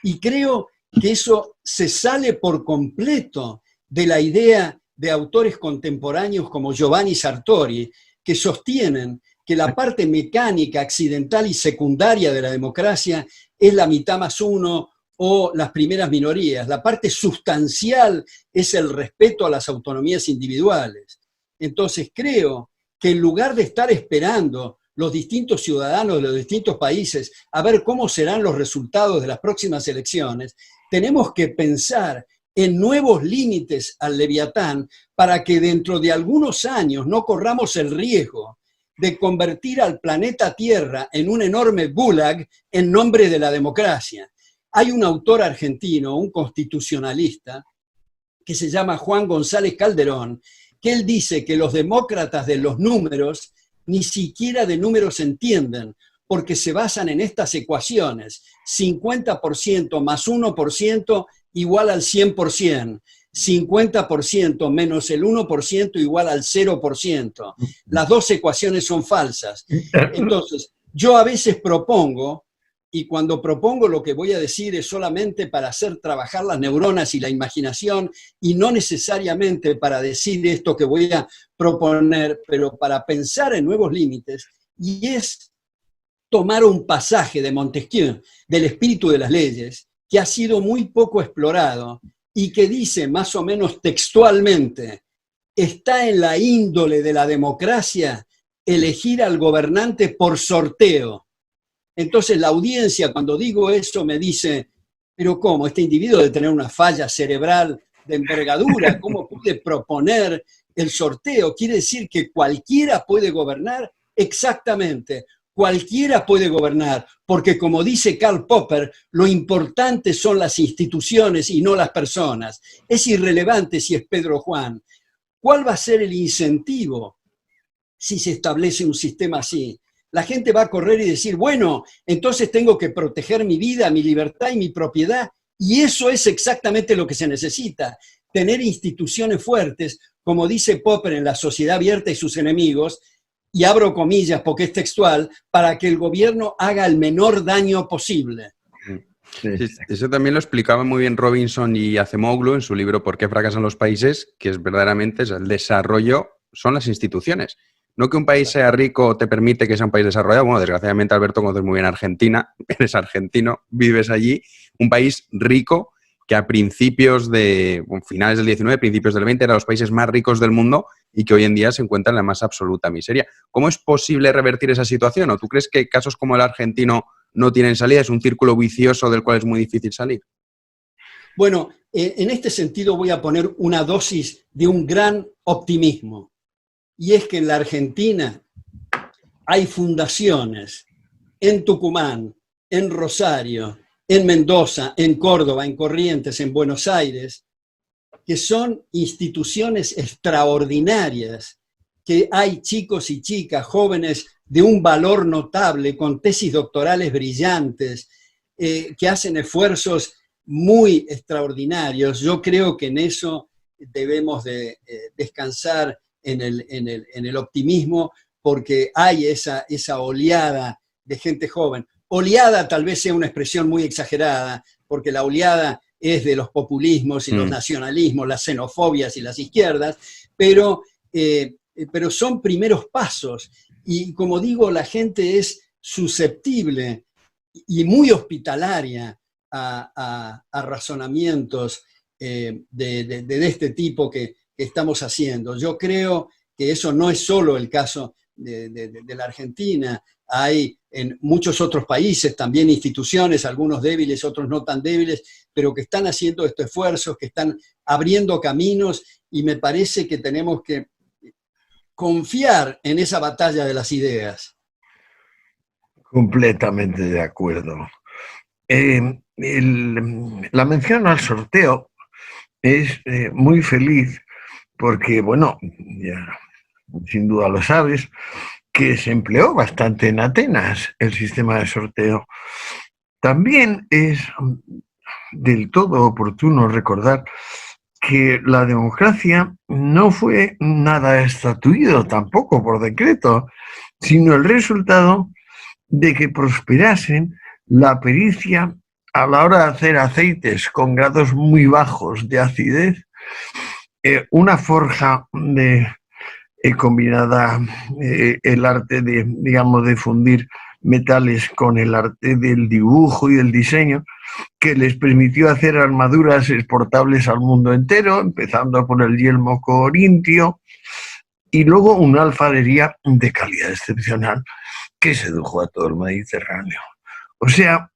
Y creo que eso se sale por completo de la idea de autores contemporáneos como Giovanni Sartori, que sostienen que la parte mecánica, accidental y secundaria de la democracia es la mitad más uno o las primeras minorías. La parte sustancial es el respeto a las autonomías individuales. Entonces creo que en lugar de estar esperando los distintos ciudadanos de los distintos países a ver cómo serán los resultados de las próximas elecciones, tenemos que pensar en nuevos límites al Leviatán para que dentro de algunos años no corramos el riesgo de convertir al planeta Tierra en un enorme gulag en nombre de la democracia. Hay un autor argentino, un constitucionalista, que se llama Juan González Calderón, que él dice que los demócratas de los números ni siquiera de números entienden, porque se basan en estas ecuaciones: 50% más 1% igual al 100%, 50% menos el 1% igual al 0%. Las dos ecuaciones son falsas. Entonces, yo a veces propongo, y cuando propongo lo que voy a decir es solamente para hacer trabajar las neuronas y la imaginación, y no necesariamente para decir esto que voy a proponer, pero para pensar en nuevos límites, y es tomar un pasaje de Montesquieu, del espíritu de las leyes, que ha sido muy poco explorado, y que dice más o menos textualmente: está en la índole de la democracia elegir al gobernante por sorteo. Entonces la audiencia, cuando digo eso, me dice: pero ¿cómo? Este individuo debe tener una falla cerebral de envergadura, ¿cómo puede proponer el sorteo? ¿Quiere decir que cualquiera puede gobernar? Exactamente, cualquiera puede gobernar, porque como dice Karl Popper, lo importante son las instituciones y no las personas. Es irrelevante si es Pedro o Juan. ¿Cuál va a ser el incentivo si se establece un sistema así? La gente va a correr y decir: bueno, entonces tengo que proteger mi vida, mi libertad y mi propiedad. Y eso es exactamente lo que se necesita, tener instituciones fuertes, como dice Popper en La sociedad abierta y sus enemigos, y abro comillas porque es textual, para que el gobierno haga el menor daño posible. Sí, eso también lo explicaba muy bien Robinson y Acemoglu en su libro ¿Por qué fracasan los países?, que es verdaderamente el desarrollo son las instituciones. No que un país sea rico te permite que sea un país desarrollado. Bueno, desgraciadamente, Alberto, conoces muy bien Argentina, eres argentino, vives allí. Un país rico que a principios de, finales del 19, principios del 20, era los países más ricos del mundo y que hoy en día se encuentra en la más absoluta miseria. ¿Cómo es posible revertir esa situación? ¿O tú crees que casos como el argentino no tienen salida? ¿Es un círculo vicioso del cual es muy difícil salir? Bueno, en este sentido voy a poner una dosis de un gran optimismo. Y es que en la Argentina hay fundaciones en Tucumán, en Rosario, en Mendoza, en Córdoba, en Corrientes, en Buenos Aires, que son instituciones extraordinarias, que hay chicos y chicas, jóvenes de un valor notable, con tesis doctorales brillantes, que hacen esfuerzos muy extraordinarios. Yo creo que en eso debemos de descansar en el optimismo, porque hay esa oleada de gente joven. Oleada tal vez sea una expresión muy exagerada, porque la oleada es de los populismos y los nacionalismos, las xenofobias y las izquierdas, pero son primeros pasos. Y como digo, la gente es susceptible y muy hospitalaria a razonamientos de este tipo que estamos haciendo. Yo creo que eso no es solo el caso de la Argentina. Hay en muchos otros países también instituciones, algunos débiles, otros no tan débiles, pero que están haciendo estos esfuerzos, que están abriendo caminos, y me parece que tenemos que confiar en esa batalla de las ideas. Completamente de acuerdo. La mención al sorteo es muy feliz porque, bueno, ya sin duda lo sabes, que se empleó bastante en Atenas, el sistema de sorteo. También es del todo oportuno recordar que la democracia no fue nada estatuido tampoco por decreto, sino el resultado de que prosperasen la pericia a la hora de hacer aceites con grados muy bajos de acidez, una forja combinada, el arte de, digamos, de fundir metales con el arte del dibujo y del diseño, que les permitió hacer armaduras exportables al mundo entero, empezando por el yelmo corintio, y luego una alfarería de calidad excepcional que sedujo a todo el Mediterráneo. O sea,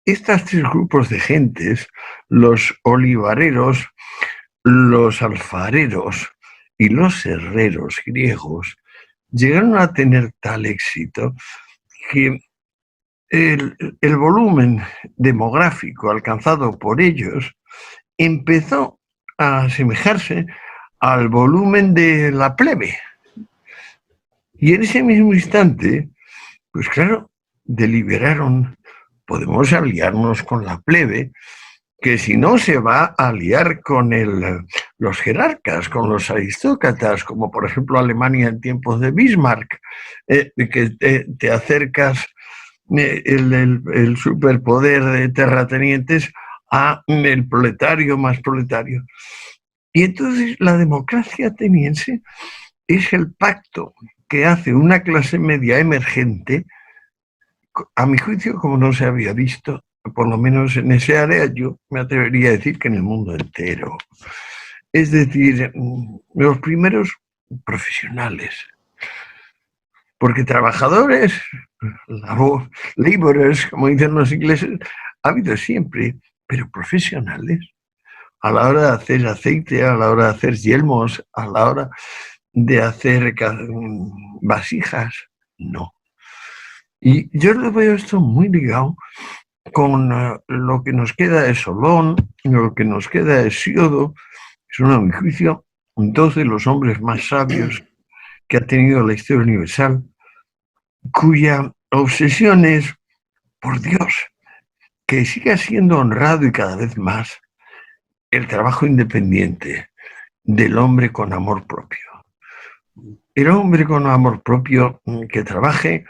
estos tres grupos de gentes, los olivareros, los alfareros y los herreros griegos, llegaron a tener tal éxito que el volumen demográfico alcanzado por ellos empezó a asemejarse al volumen de la plebe. Y en ese mismo instante, pues claro, deliberaron, podemos aliarnos con la plebe, que si no se va a aliar con los jerarcas, con los aristócratas, como por ejemplo Alemania en tiempos de Bismarck, que te acercas el superpoder de terratenientes a el proletario más proletario. Y entonces la democracia ateniense es el pacto que hace una clase media emergente, a mi juicio, como no se había visto, por lo menos en ese área, yo me atrevería a decir que en el mundo entero. Es decir, los primeros profesionales. Porque trabajadores, laborers, como dicen los ingleses, ha habido siempre, pero profesionales, a la hora de hacer aceite, a la hora de hacer yelmos, a la hora de hacer vasijas, no. Y yo lo veo esto muy ligado con lo que nos queda de Solón, lo que nos queda de Hesíodo. Son, a mi juicio, dos de los hombres más sabios que ha tenido la historia universal, cuya obsesión es, por Dios, que siga siendo honrado y cada vez más el trabajo independiente del hombre con amor propio. El hombre con amor propio que trabaje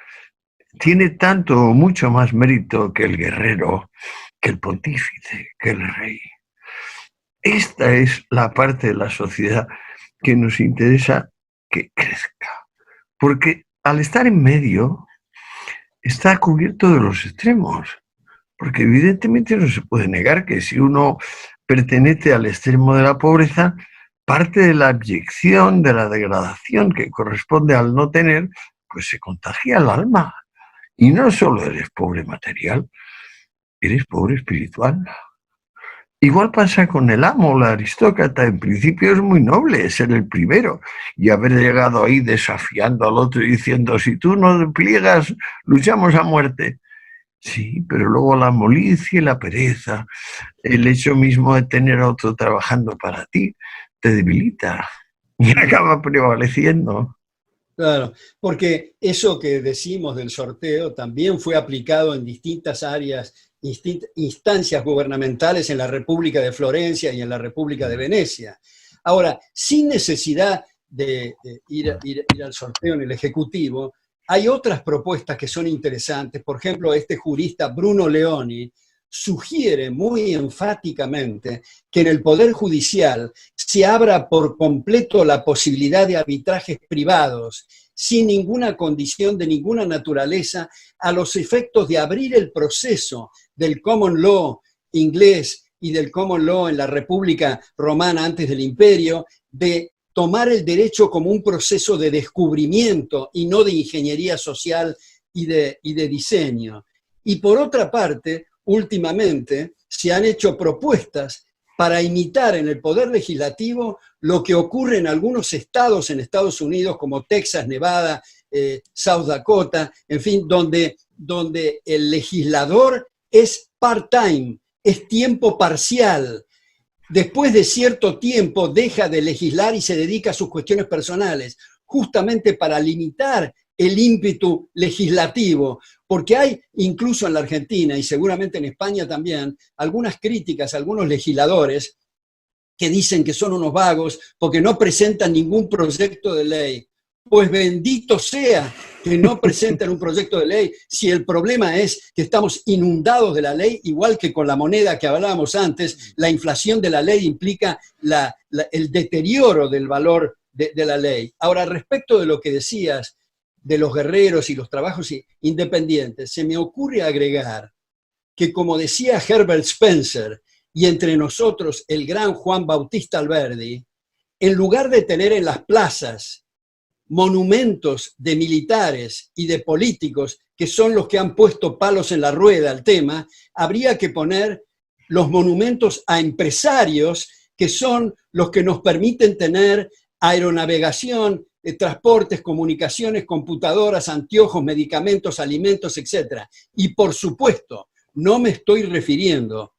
tiene tanto o mucho más mérito que el guerrero, que el pontífice, que el rey. Esta es la parte de la sociedad que nos interesa que crezca, porque al estar en medio está cubierto de los extremos, porque evidentemente no se puede negar que si uno pertenece al extremo de la pobreza, parte de la abyección, de la degradación que corresponde al no tener, pues se contagia al alma. Y no solo eres pobre material, eres pobre espiritual. Igual pasa con el amo, la aristócrata. En principio es muy noble ser el primero y haber llegado ahí desafiando al otro y diciendo, si tú no pliegas, luchamos a muerte. Sí, pero luego la molicie, la pereza, el hecho mismo de tener a otro trabajando para ti, te debilita y acaba prevaleciendo. Claro, porque eso que decimos del sorteo también fue aplicado en distintas áreas, instancias gubernamentales en la República de Florencia y en la República de Venecia. Ahora, sin necesidad de ir al sorteo en el Ejecutivo, hay otras propuestas que son interesantes. Por ejemplo, este jurista Bruno Leoni sugiere muy enfáticamente que en el Poder Judicial se abra por completo la posibilidad de arbitrajes privados, sin ninguna condición de ninguna naturaleza, a los efectos de abrir el proceso del common law inglés y del common law en la República Romana antes del Imperio, de tomar el derecho como un proceso de descubrimiento y no de ingeniería social y de diseño. Y por otra parte, últimamente se han hecho propuestas para imitar en el poder legislativo lo que ocurre en algunos estados en Estados Unidos, como Texas, Nevada, South Dakota, en fin, donde el legislador es part-time, es tiempo parcial. Después de cierto tiempo deja de legislar y se dedica a sus cuestiones personales, justamente para limitar el ímpetu legislativo, porque hay incluso en la Argentina y seguramente en España también algunas críticas a algunos legisladores que dicen que son unos vagos porque no presentan ningún proyecto de ley. Pues bendito sea que no presenten un proyecto de ley si el problema es que estamos inundados de la ley, igual que con la moneda que hablábamos antes, la inflación de la ley implica el deterioro del valor de la ley. Ahora, respecto de lo que decías de los guerreros y los trabajos independientes, se me ocurre agregar que, como decía Herbert Spencer, y entre nosotros el gran Juan Bautista Alberdi, en lugar de tener en las plazas monumentos de militares y de políticos que son los que han puesto palos en la rueda al tema, habría que poner los monumentos a empresarios que son los que nos permiten tener aeronavegación, transportes, comunicaciones, computadoras, anteojos, medicamentos, alimentos, etc. Y por supuesto, no me estoy refiriendo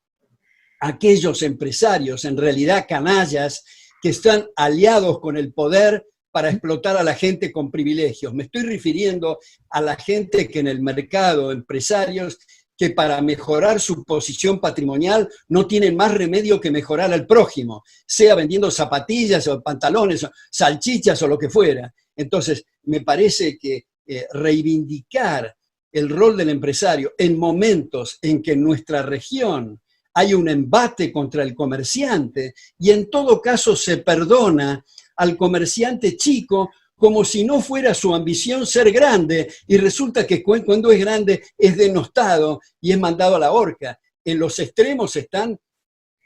a aquellos empresarios, en realidad canallas, que están aliados con el poder para explotar a la gente con privilegios. Me estoy refiriendo a la gente que en el mercado, empresarios, que para mejorar su posición patrimonial no tienen más remedio que mejorar al prójimo, sea vendiendo zapatillas o pantalones, o salchichas o lo que fuera. Entonces, me parece que reivindicar el rol del empresario en momentos en que en nuestra región hay un embate contra el comerciante y en todo caso se perdona al comerciante chico como si no fuera su ambición ser grande, y resulta que cuando es grande es denostado y es mandado a la horca. En los extremos están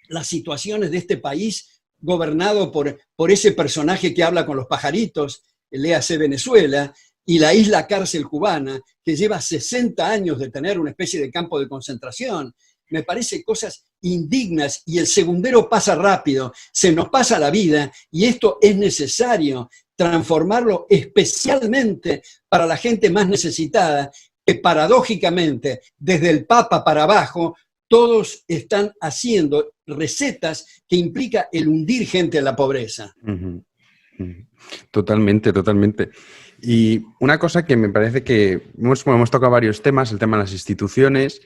las situaciones de este país gobernado por ese personaje que habla con los pajaritos, léase Venezuela, y la isla cárcel cubana, que lleva 60 años de tener una especie de campo de concentración. Me parece cosas indignas, y el segundero pasa rápido, se nos pasa la vida, y esto es necesario transformarlo especialmente para la gente más necesitada, que paradójicamente, desde el Papa para abajo, todos están haciendo recetas que implica el hundir gente en la pobreza. Totalmente, totalmente. Y una cosa que me parece que hemos tocado varios temas, el tema de las instituciones,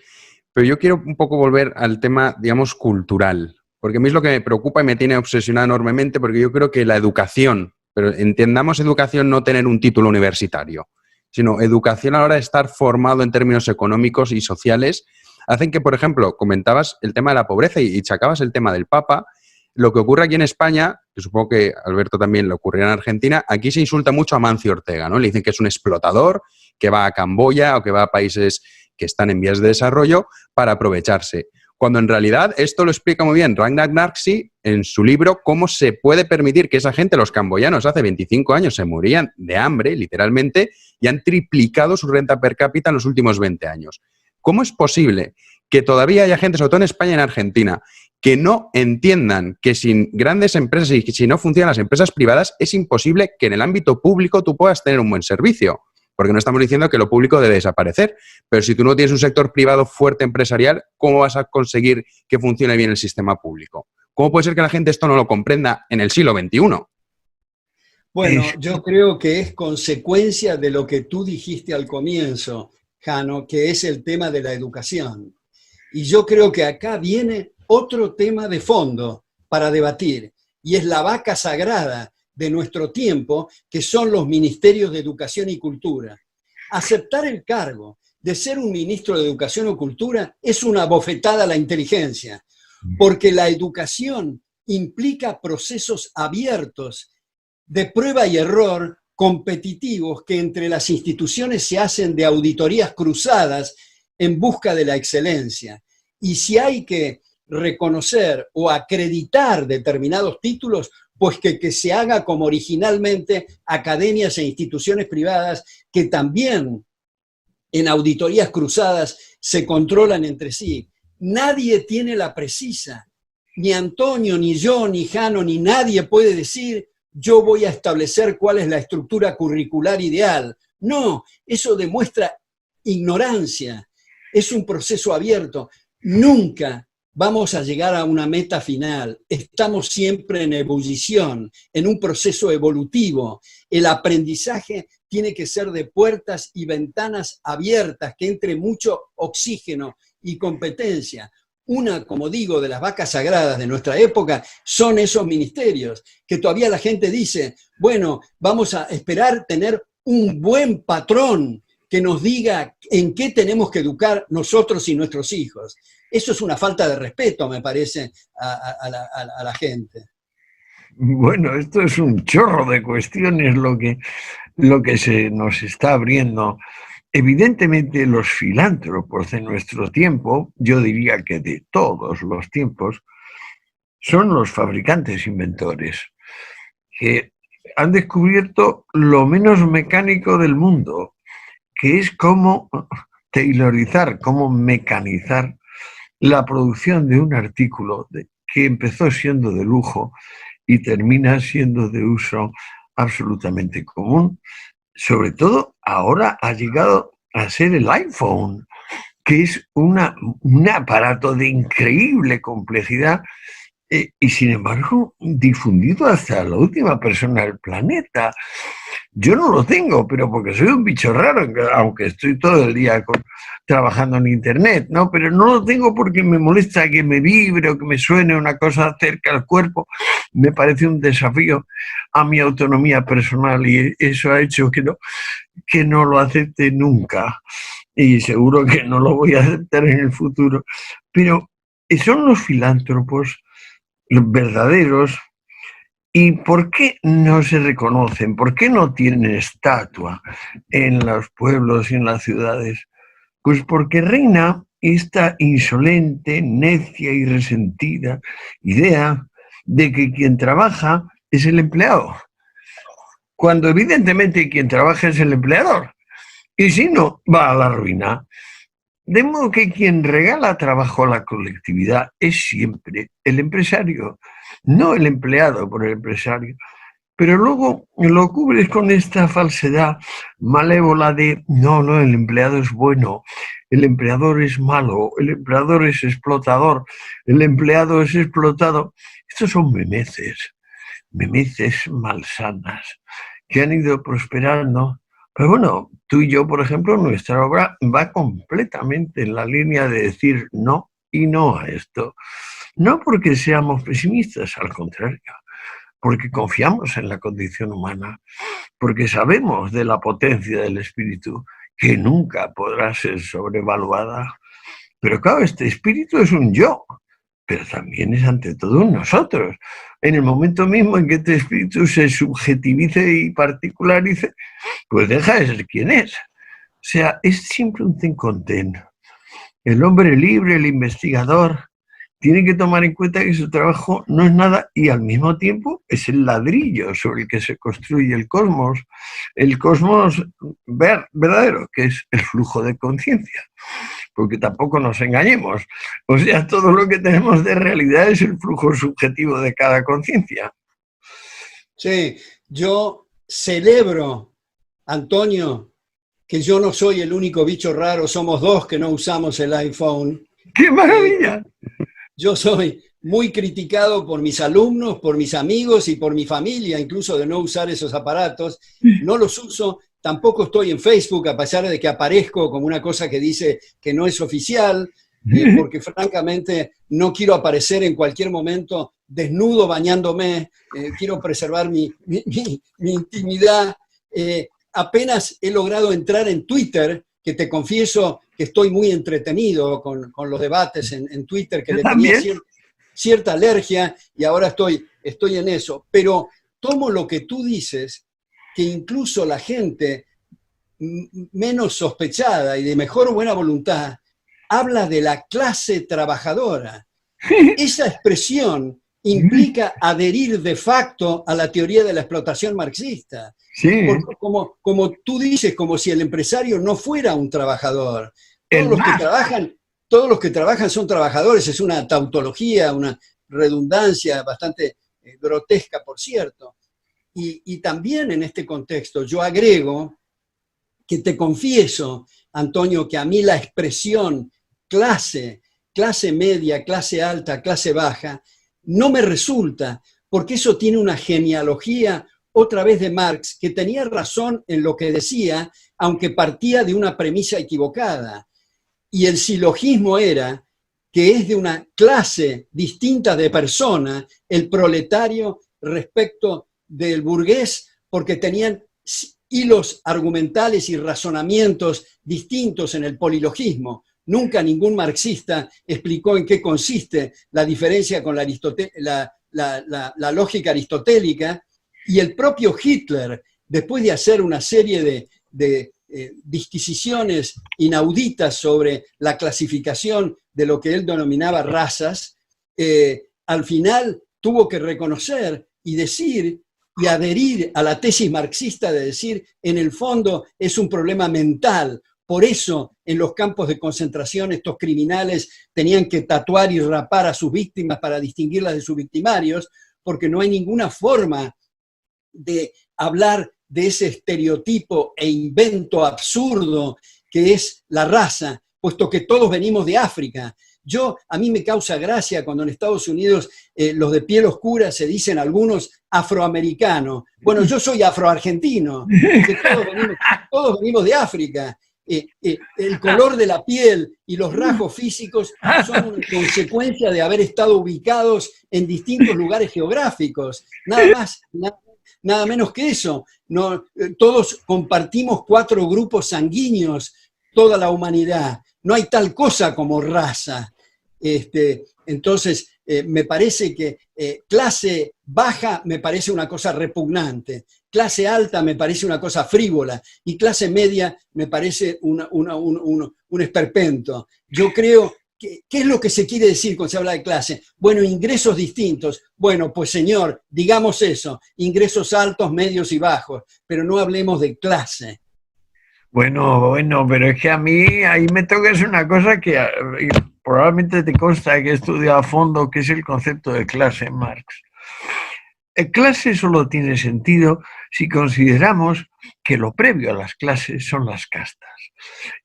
pero yo quiero un poco volver al tema, digamos, cultural, porque a mí es lo que me preocupa y me tiene obsesionado enormemente, porque yo creo que la educación, pero entendamos educación no tener un título universitario, sino educación a la hora de estar formado en términos económicos y sociales, hacen que, por ejemplo, comentabas el tema de la pobreza y sacabas el tema del Papa. Lo que ocurre aquí en España, que supongo que a Alberto también le ocurrirá en Argentina, aquí se insulta mucho a Mancio Ortega, ¿no? Le dicen que es un explotador, que va a Camboya o que va a países que están en vías de desarrollo para aprovecharse. Cuando en realidad esto lo explica muy bien Ragnar Narksi en su libro, cómo se puede permitir que esa gente, los camboyanos, hace 25 años se morían de hambre, literalmente, y han triplicado su renta per cápita en los últimos 20 años. ¿Cómo es posible que todavía haya gente, sobre todo en España y en Argentina, que no entiendan que sin grandes empresas y que si no funcionan las empresas privadas, es imposible que en el ámbito público tú puedas tener un buen servicio? Porque no estamos diciendo que lo público debe desaparecer, pero si tú no tienes un sector privado fuerte empresarial, ¿cómo vas a conseguir que funcione bien el sistema público? ¿Cómo puede ser que la gente esto no lo comprenda en el siglo XXI? Bueno, yo creo que es consecuencia de lo que tú dijiste al comienzo, Jano, que es el tema de la educación. Y yo creo que acá viene otro tema de fondo para debatir, y es la vaca sagrada de nuestro tiempo, que son los ministerios de Educación y Cultura. Aceptar el cargo de ser un ministro de Educación o Cultura es una bofetada a la inteligencia, porque la educación implica procesos abiertos de prueba y error competitivos que entre las instituciones se hacen de auditorías cruzadas en busca de la excelencia. Y si hay que reconocer o acreditar determinados títulos, pues que se haga como originalmente academias e instituciones privadas que también en auditorías cruzadas se controlan entre sí. Nadie tiene la precisa, ni Antonio, ni yo, ni Jano, ni nadie puede decir yo voy a establecer cuál es la estructura curricular ideal. No, eso demuestra ignorancia, es un proceso abierto. Nunca vamos a llegar a una meta final. Estamos siempre en ebullición, en un proceso evolutivo. El aprendizaje tiene que ser de puertas y ventanas abiertas, que entre mucho oxígeno y competencia. Una, como digo, de las vacas sagradas de nuestra época son esos ministerios, que todavía la gente dice, bueno, vamos a esperar tener un buen patrón que nos diga en qué tenemos que educar nosotros y nuestros hijos. Eso es una falta de respeto, me parece, a la gente. Bueno, esto es un chorro de cuestiones lo que se nos está abriendo. Evidentemente, los filántropos de nuestro tiempo, yo diría que de todos los tiempos, son los fabricantes inventores, que han descubierto lo menos mecánico del mundo, que es cómo tailorizar, cómo mecanizar la producción de un artículo que empezó siendo de lujo y termina siendo de uso absolutamente común. Sobre todo ahora ha llegado a ser el iPhone, que es un aparato de increíble complejidad y sin embargo difundido hasta la última persona del planeta. Yo no lo tengo, pero porque soy un bicho raro, aunque estoy todo el día trabajando en internet, ¿no? Pero no lo tengo porque me molesta que me vibre o que me suene una cosa cerca al cuerpo. Me parece un desafío a mi autonomía personal y eso ha hecho que no lo acepte nunca. Y seguro que no lo voy a aceptar en el futuro. Pero son los filántropos, los verdaderos. ¿Y por qué no se reconocen? ¿Por qué no tienen estatua en los pueblos y en las ciudades? Pues porque reina esta insolente, necia y resentida idea de que quien trabaja es el empleado, cuando evidentemente quien trabaja es el empleador, y si no, va a la ruina. De modo que quien regala trabajo a la colectividad es siempre el empresario, no el empleado por el empresario. Pero luego lo cubres con esta falsedad malévola de no, el empleado es bueno, el empleador es malo, el empleador es explotador, el empleado es explotado. Estos son memeces malsanas que han ido prosperando. Pero bueno, tú y yo, por ejemplo, nuestra obra va completamente en la línea de decir no y no a esto. No porque seamos pesimistas, al contrario, porque confiamos en la condición humana, porque sabemos de la potencia del espíritu, que nunca podrá ser sobrevaluada. Pero claro, este espíritu es un yo, pero también es ante todo un nosotros. En el momento mismo en que este espíritu se subjetivice y particularice, pues deja de ser quien es. O sea, es siempre un ten con ten. El hombre libre, el investigador, tiene que tomar en cuenta que su trabajo no es nada y al mismo tiempo es el ladrillo sobre el que se construye el cosmos verdadero, que es el flujo de conciencia. Porque tampoco nos engañemos. O sea, todo lo que tenemos de realidad es el flujo subjetivo de cada conciencia. Sí, yo celebro, Antonio, que yo no soy el único bicho raro, somos dos que no usamos el iPhone. ¡Qué maravilla! Yo soy muy criticado por mis alumnos, por mis amigos y por mi familia, incluso de no usar esos aparatos. No los uso. Tampoco estoy en Facebook, a pesar de que aparezco como una cosa que dice que no es oficial, porque francamente no quiero aparecer en cualquier momento desnudo bañándome, quiero preservar mi intimidad. Apenas he logrado entrar en Twitter, que te confieso que estoy muy entretenido con los debates en Twitter, que le tenía cierta alergia y ahora estoy en eso. Pero tomo lo que tú dices, que incluso la gente menos sospechada y de mejor buena voluntad habla de la clase trabajadora. Esa expresión implica adherir de facto a la teoría de la explotación marxista. Sí. Como tú dices, como si el empresario no fuera un trabajador. Todos los que trabajan son trabajadores, es una tautología, una redundancia bastante grotesca, por cierto. Y también en este contexto yo agrego que te confieso, Antonio, que a mí la expresión clase media, clase alta, clase baja, no me resulta, porque eso tiene una genealogía otra vez de Marx, que tenía razón en lo que decía, aunque partía de una premisa equivocada. Y el silogismo era que es de una clase distinta de persona el proletario respecto del burgués, porque tenían hilos argumentales y razonamientos distintos en el polilogismo. Nunca ningún marxista explicó en qué consiste la diferencia con la lógica aristotélica, y el propio Hitler, después de hacer una serie de disquisiciones inauditas sobre la clasificación de lo que él denominaba razas, al final tuvo que reconocer y decir y adherir a la tesis marxista de decir, en el fondo es un problema mental. Por eso en los campos de concentración estos criminales tenían que tatuar y rapar a sus víctimas para distinguirlas de sus victimarios, porque no hay ninguna forma de hablar de ese estereotipo e invento absurdo que es la raza, puesto que todos venimos de África. A mí me causa gracia cuando en Estados Unidos los de piel oscura se dicen algunos afroamericanos. Bueno, yo soy afroargentino, que todos venimos de África. El color de la piel y los rasgos físicos son una consecuencia de haber estado ubicados en distintos lugares geográficos. Nada más, nada menos que eso. No, todos compartimos 4 grupos sanguíneos, toda la humanidad. No hay tal cosa como raza. Entonces, me parece que clase baja me parece una cosa repugnante, clase alta me parece una cosa frívola y clase media me parece un esperpento. Yo creo que, ¿qué es lo que se quiere decir cuando se habla de clase? Bueno, ingresos distintos. Bueno, pues señor, digamos eso, ingresos altos, medios y bajos, pero no hablemos de clase. Bueno, pero es que a mí ahí me tocas una cosa que probablemente te consta que he estudiado a fondo, que es el concepto de clase en Marx. El clase solo tiene sentido si consideramos que lo previo a las clases son las castas.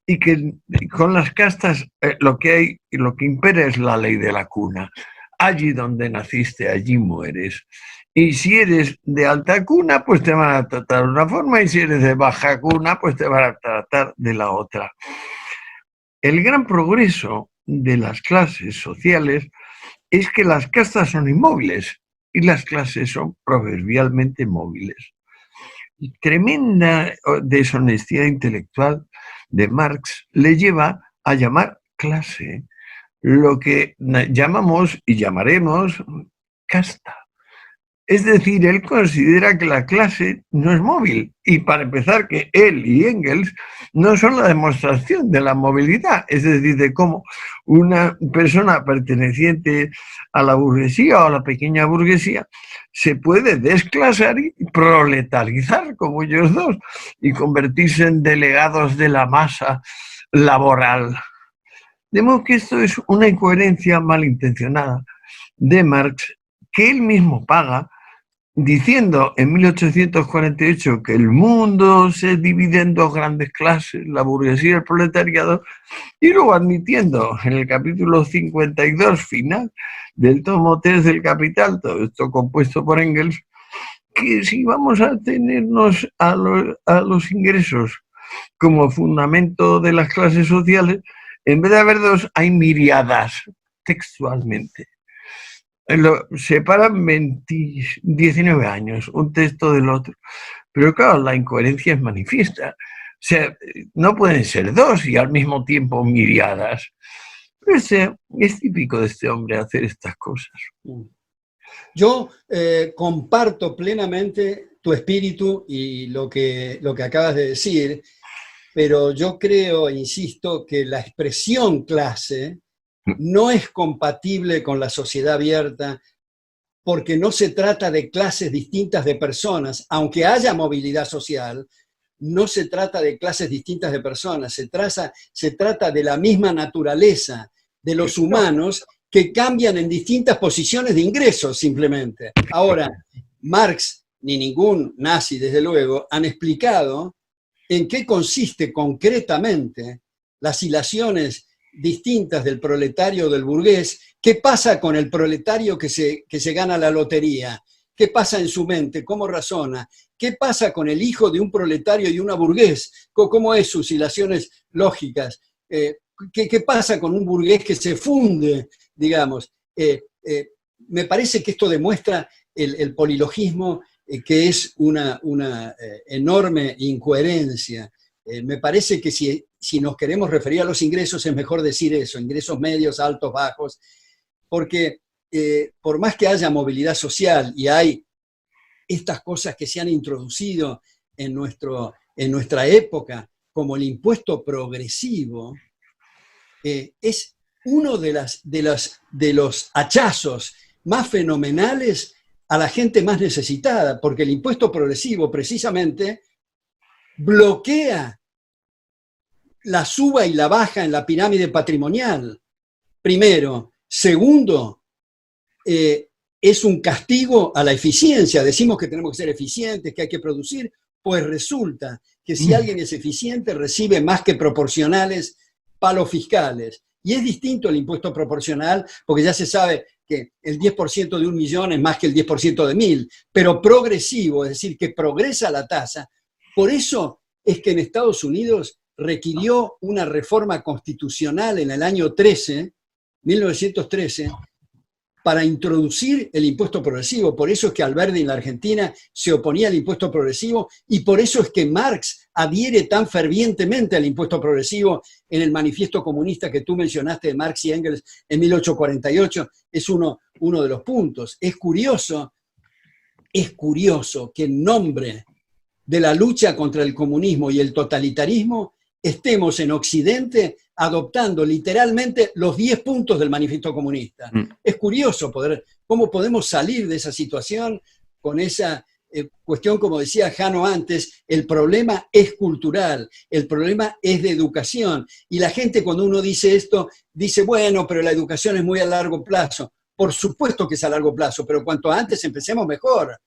Y que con las castas lo que impera es la ley de la cuna. Allí donde naciste, allí mueres. Y si eres de alta cuna, pues te van a tratar de una forma, y si eres de baja cuna, pues te van a tratar de la otra. El gran progreso de las clases sociales es que las castas son inmóviles y las clases son proverbialmente móviles. Y tremenda deshonestidad intelectual de Marx le lleva a llamar clase lo que llamamos y llamaremos casta. Es decir, él considera que la clase no es móvil, y para empezar que él y Engels no son la demostración de la movilidad, es decir, de cómo una persona perteneciente a la burguesía o a la pequeña burguesía se puede desclasar y proletarizar como ellos dos y convertirse en delegados de la masa laboral. De modo que esto es una incoherencia malintencionada de Marx que él mismo paga, diciendo en 1848 que el mundo se divide en 2 grandes clases, la burguesía y el proletariado, y luego admitiendo en el capítulo 52 final del tomo 3 del Capital, todo esto compuesto por Engels, que si vamos a tenernos a los ingresos como fundamento de las clases sociales, en vez de haber 2, hay miriadas, textualmente. Lo separan 19 años, un texto del otro. Pero claro, la incoherencia es manifiesta. O sea, no pueden ser 2 y al mismo tiempo miriadas. Pero es típico de este hombre hacer estas cosas. Yo comparto plenamente tu espíritu y lo que acabas de decir, pero yo creo, insisto, que la expresión clase no es compatible con la sociedad abierta, porque no se trata de clases distintas de personas, aunque haya movilidad social, no se trata de clases distintas de personas, se trata de la misma naturaleza de los humanos que cambian en distintas posiciones de ingresos simplemente. Ahora, Marx ni ningún nazi, desde luego, han explicado en qué consiste concretamente las hilaciones distintas del proletario o del burgués. ¿Qué pasa con el proletario que se gana la lotería? ¿Qué pasa en su mente? ¿Cómo razona? ¿Qué pasa con el hijo de un proletario y una burgués? ¿Cómo es sus hilaciones lógicas? ¿Qué pasa con un burgués que se funde, digamos? Me parece que esto demuestra el polilogismo, que es una enorme incoherencia. Me parece que si nos queremos referir a los ingresos, es mejor decir eso, ingresos medios, altos, bajos, porque por más que haya movilidad social y hay estas cosas que se han introducido en nuestra época, como el impuesto progresivo, es uno de los hachazos más fenomenales a la gente más necesitada, porque el impuesto progresivo precisamente bloquea la suba y la baja en la pirámide patrimonial, primero. Segundo, es un castigo a la eficiencia. Decimos que tenemos que ser eficientes, que hay que producir, pues resulta que si alguien es eficiente recibe más que proporcionales palos fiscales. Y es distinto el impuesto proporcional, porque ya se sabe que el 10% de 1.000.000 es más que el 10% de 1.000, pero progresivo, es decir, que progresa la tasa. Por eso es que en Estados Unidos requirió una reforma constitucional en el año 1913, para introducir el impuesto progresivo. Por eso es que Alberdi en la Argentina se oponía al impuesto progresivo y por eso es que Marx adhiere tan fervientemente al impuesto progresivo en el manifiesto comunista que tú mencionaste de Marx y Engels en 1848. Es uno de los puntos. Es curioso que en nombre de la lucha contra el comunismo y el totalitarismo estemos en Occidente adoptando literalmente los 10 puntos del manifiesto comunista. Es curioso cómo podemos salir de esa situación con esa cuestión, como decía Jano antes, el problema es cultural, el problema es de educación. Y la gente cuando uno dice esto, dice, bueno, pero la educación es muy a largo plazo. Por supuesto que es a largo plazo, pero cuanto antes empecemos mejor.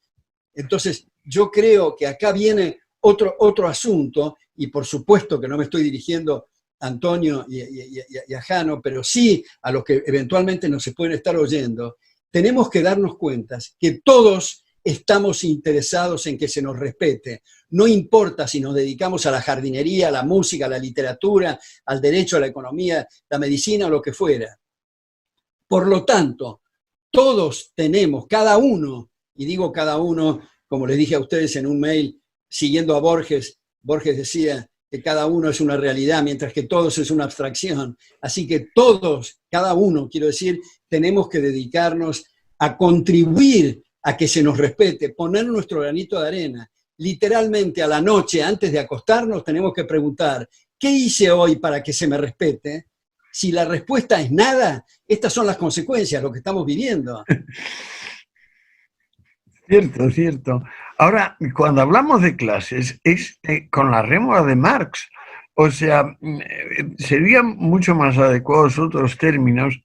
Entonces, yo creo que acá viene otro asunto, y por supuesto que no me estoy dirigiendo a Antonio y a Jano, pero sí a los que eventualmente nos se pueden estar oyendo. Tenemos que darnos cuenta que todos estamos interesados en que se nos respete. No importa si nos dedicamos a la jardinería, a la música, a la literatura, al derecho, a la economía, la medicina o lo que fuera. Por lo tanto, todos tenemos, cada uno, y digo cada uno, como les dije a ustedes en un mail, siguiendo a Borges decía que cada uno es una realidad, mientras que todos es una abstracción. Así que todos, cada uno, quiero decir, tenemos que dedicarnos a contribuir a que se nos respete, poner nuestro granito de arena. Literalmente a la noche, antes de acostarnos, tenemos que preguntar, ¿qué hice hoy para que se me respete? Si la respuesta es nada, estas son las consecuencias, lo que estamos viviendo. Cierto, cierto. Ahora, cuando hablamos de clases, es con la rémora de Marx. O sea, serían mucho más adecuados otros términos,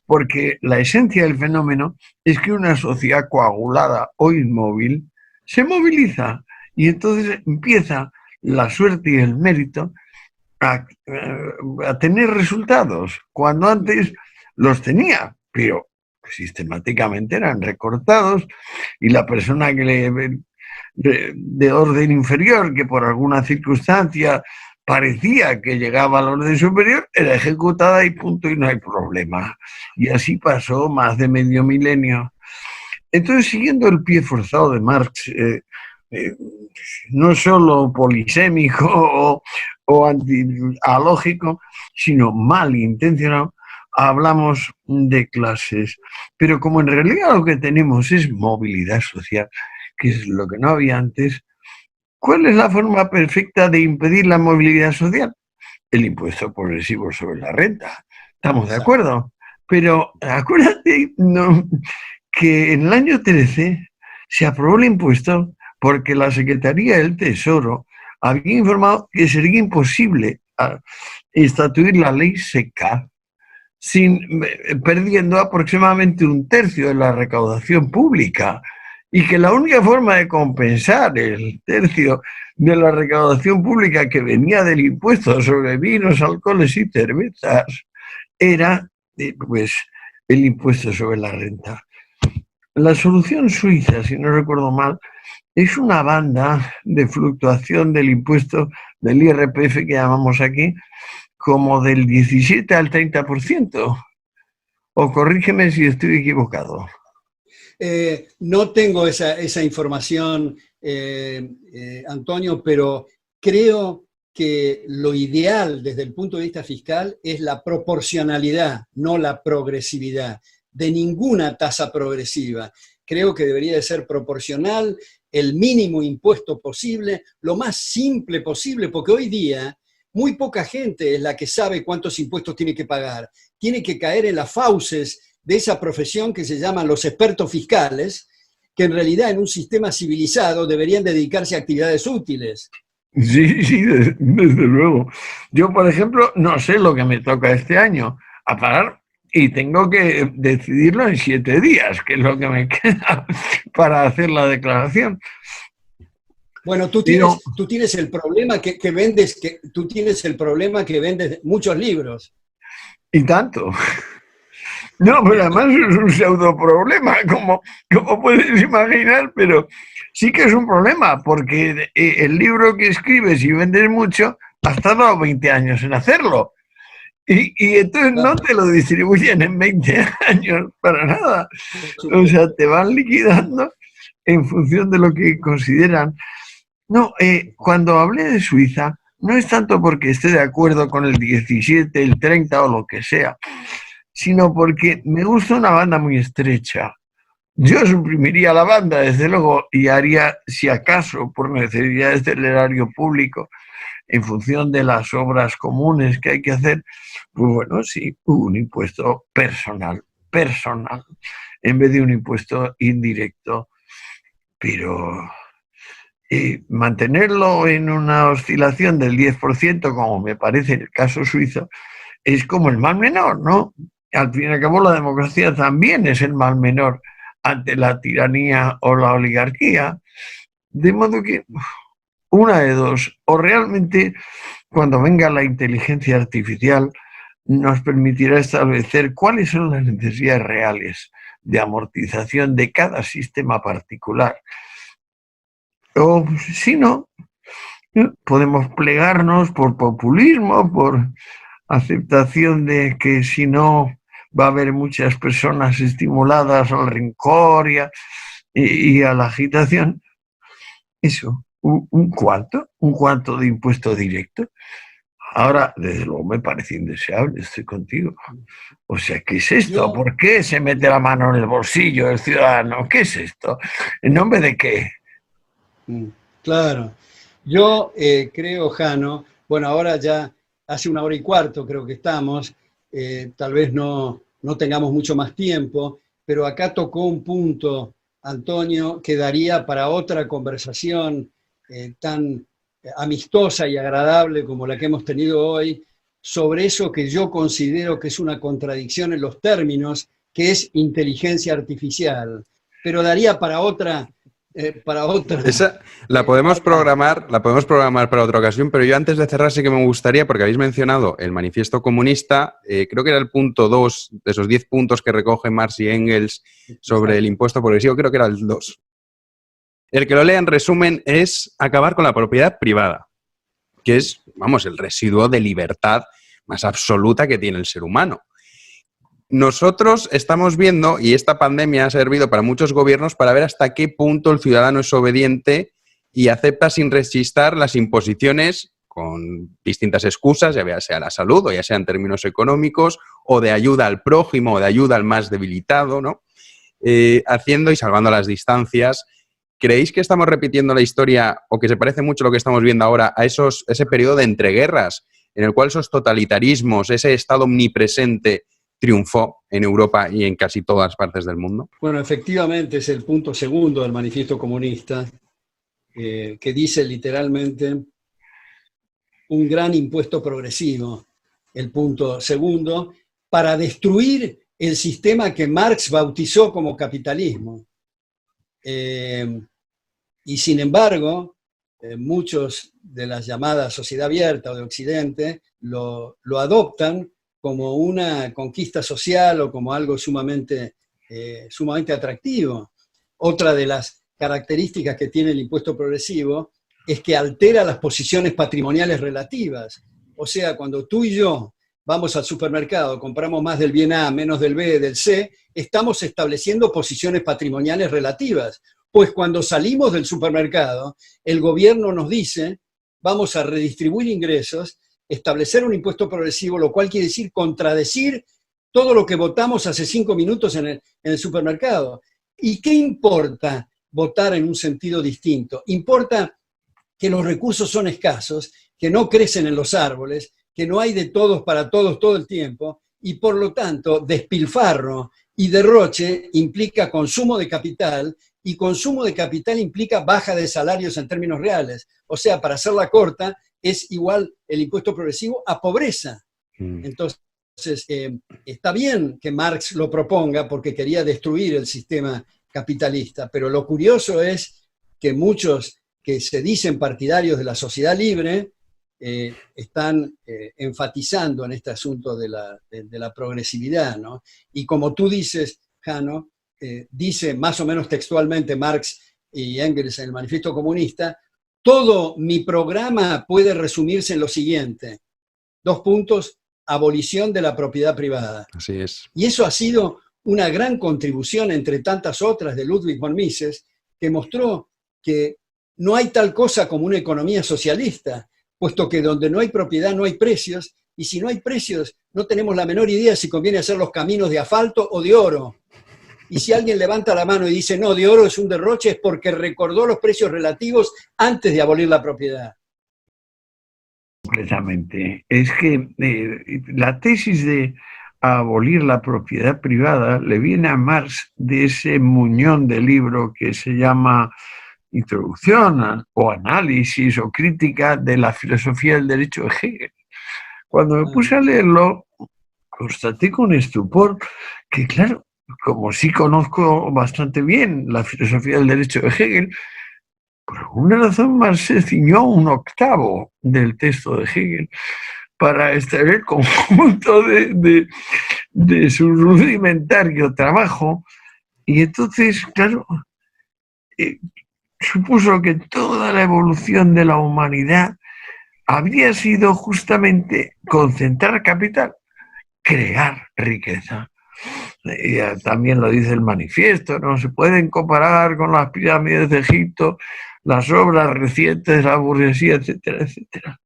porque la esencia del fenómeno es que una sociedad coagulada o inmóvil se moviliza y entonces empieza la suerte y el mérito a tener resultados, cuando antes los tenía, pero sistemáticamente eran recortados y la persona que de orden inferior, que por alguna circunstancia parecía que llegaba al orden superior, era ejecutada y punto, y no hay problema. Y así pasó más de medio milenio. Entonces, siguiendo el pie forzado de Marx, no solo polisémico o alógico, sino malintencionado, hablamos de clases. Pero como en realidad lo que tenemos es movilidad social, que es lo que no había antes, ¿cuál es la forma perfecta de impedir la movilidad social? El impuesto progresivo sobre la renta. ¿Estamos de acuerdo? Pero acuérdate que en el año 13 se aprobó el impuesto porque la Secretaría del Tesoro había informado que sería imposible instituir la ley seca perdiendo aproximadamente 1/3 de la recaudación pública, y que la única forma de compensar el 1/3 de la recaudación pública que venía del impuesto sobre vinos, alcoholes y cervezas era pues el impuesto sobre la renta. la solución suiza, si no recuerdo mal, es una banda de fluctuación del impuesto del IRPF que llamamos aquí, como del 17 al 30%. O corrígeme si estoy equivocado. No tengo esa información, Antonio, pero creo que lo ideal desde el punto de vista fiscal es la proporcionalidad, no la progresividad, de ninguna tasa progresiva. Creo que debería de ser proporcional, el mínimo impuesto posible, lo más simple posible, porque hoy día muy poca gente es la que sabe cuántos impuestos tiene que pagar. Tiene que caer en las fauces de esa profesión que se llaman los expertos fiscales, que en realidad en un sistema civilizado deberían dedicarse a actividades útiles. Sí, sí, desde luego. Yo, por ejemplo, no sé lo que me toca este año a pagar y tengo que decidirlo en 7 días, que es lo que me queda para hacer la declaración. Bueno, tú tienes el problema que vendes, tú tienes el problema que vendes muchos libros. Y tanto. No, pero además es un pseudo problema, como puedes imaginar, pero sí que es un problema, porque el libro que escribes y vendes mucho, has tardado 20 años en hacerlo. Y entonces no te lo distribuyen en 20 años para nada. O sea, te van liquidando en función de lo que consideran. No, cuando hablé de Suiza, no es tanto porque esté de acuerdo con el 17, el 30 o lo que sea, sino porque me gusta una banda muy estrecha. Yo suprimiría la banda, desde luego, y haría, si acaso, por necesidades del erario público, en función de las obras comunes que hay que hacer, pues bueno, sí, un impuesto personal, en vez de un impuesto indirecto. Pero mantenerlo en una oscilación del 10%, como me parece el caso suizo, es como el mal menor, ¿no? Al fin y al cabo, la democracia también es el mal menor ante la tiranía o la oligarquía. De modo que, una de dos, o realmente cuando venga la inteligencia artificial nos permitirá establecer cuáles son las necesidades reales de amortización de cada sistema particular. O si no, podemos plegarnos por populismo, por aceptación de que si no va a haber muchas personas estimuladas al rencor y a la agitación. Eso, un cuarto de impuesto directo. Ahora, desde luego, me parece indeseable, estoy contigo. O sea, ¿qué es esto? ¿Por qué se mete la mano en el bolsillo del ciudadano? ¿Qué es esto? ¿En nombre de qué? Claro. Yo creo, Jano, bueno, ahora ya hace 1 hora y cuarto creo que estamos, tal vez no tengamos mucho más tiempo, pero acá tocó un punto, Antonio, que daría para otra conversación tan amistosa y agradable como la que hemos tenido hoy, sobre eso que yo considero que es una contradicción en los términos, que es inteligencia artificial. Pero daría para otra. Esa la podemos programar para otra ocasión, pero yo antes de cerrar sí que me gustaría, porque habéis mencionado el manifiesto comunista, creo que era el punto 2 de esos 10 puntos que recoge Marx y Engels sobre el impuesto progresivo, creo que era el 2. El que lo lea en resumen es acabar con la propiedad privada, que es, vamos, el residuo de libertad más absoluta que tiene el ser humano. Nosotros estamos viendo, y esta pandemia ha servido para muchos gobiernos, para ver hasta qué punto el ciudadano es obediente y acepta sin rechistar las imposiciones con distintas excusas, ya sea la salud o ya sea en términos económicos, o de ayuda al prójimo o de ayuda al más debilitado, ¿no? Haciendo y salvando las distancias. ¿Creéis que estamos repitiendo la historia o que se parece mucho lo que estamos viendo ahora a ese periodo de entreguerras en el cual esos totalitarismos, ese Estado omnipresente triunfó en Europa y en casi todas partes del mundo? Bueno, efectivamente es el punto segundo del manifiesto comunista, que dice literalmente un gran impuesto progresivo, el punto segundo, para destruir el sistema que Marx bautizó como capitalismo. Y sin embargo, muchos de las llamadas sociedad abierta o de Occidente lo adoptan como una conquista social o como algo sumamente atractivo. otra de las características que tiene el impuesto progresivo es que altera las posiciones patrimoniales relativas. O sea, cuando tú y yo vamos al supermercado, compramos más del bien A, menos del B, del C, estamos estableciendo posiciones patrimoniales relativas. Pues cuando salimos del supermercado, el gobierno nos dice, vamos a redistribuir ingresos, establecer un impuesto progresivo, lo cual quiere decir contradecir todo lo que votamos hace 5 minutos en el supermercado. ¿Y qué importa votar en un sentido distinto? Importa que los recursos son escasos, que no crecen en los árboles, que no hay de todos para todos todo el tiempo, y por lo tanto despilfarro y derroche implica consumo de capital, y consumo de capital implica baja de salarios en términos reales. O sea, para hacerla corta, es igual el impuesto progresivo a pobreza. Entonces, está bien que Marx lo proponga porque quería destruir el sistema capitalista, pero lo curioso es que muchos que se dicen partidarios de la sociedad libre están enfatizando en este asunto de la progresividad, ¿no? Y como tú dices, Jano, dice más o menos textualmente Marx y Engels en el Manifiesto Comunista, todo mi programa puede resumirse en lo siguiente: 2 puntos, abolición de la propiedad privada. Así es. Y eso ha sido una gran contribución, entre tantas otras, de Ludwig von Mises, que mostró que no hay tal cosa como una economía socialista, puesto que donde no hay propiedad no hay precios, y si no hay precios no tenemos la menor idea si conviene hacer los caminos de asfalto o de oro. Y si alguien levanta la mano y dice, no, de oro es un derroche, es porque recordó los precios relativos antes de abolir la propiedad. Completamente. Es que la tesis de abolir la propiedad privada le viene a Marx de ese muñón de libro que se llama Introducción o Análisis o Crítica de la Filosofía del Derecho de Hegel. Cuando me puse a leerlo, constaté con estupor que, claro, como sí conozco bastante bien la filosofía del derecho de Hegel, por alguna razón Marx se ciñó un octavo del texto de Hegel para extraer el conjunto de su rudimentario trabajo. Y entonces, claro, supuso que toda la evolución de la humanidad habría sido justamente concentrar capital, crear riqueza. Y también lo dice el manifiesto, no se pueden comparar con las pirámides de Egipto, las obras recientes de la burguesía, etcétera, etcétera.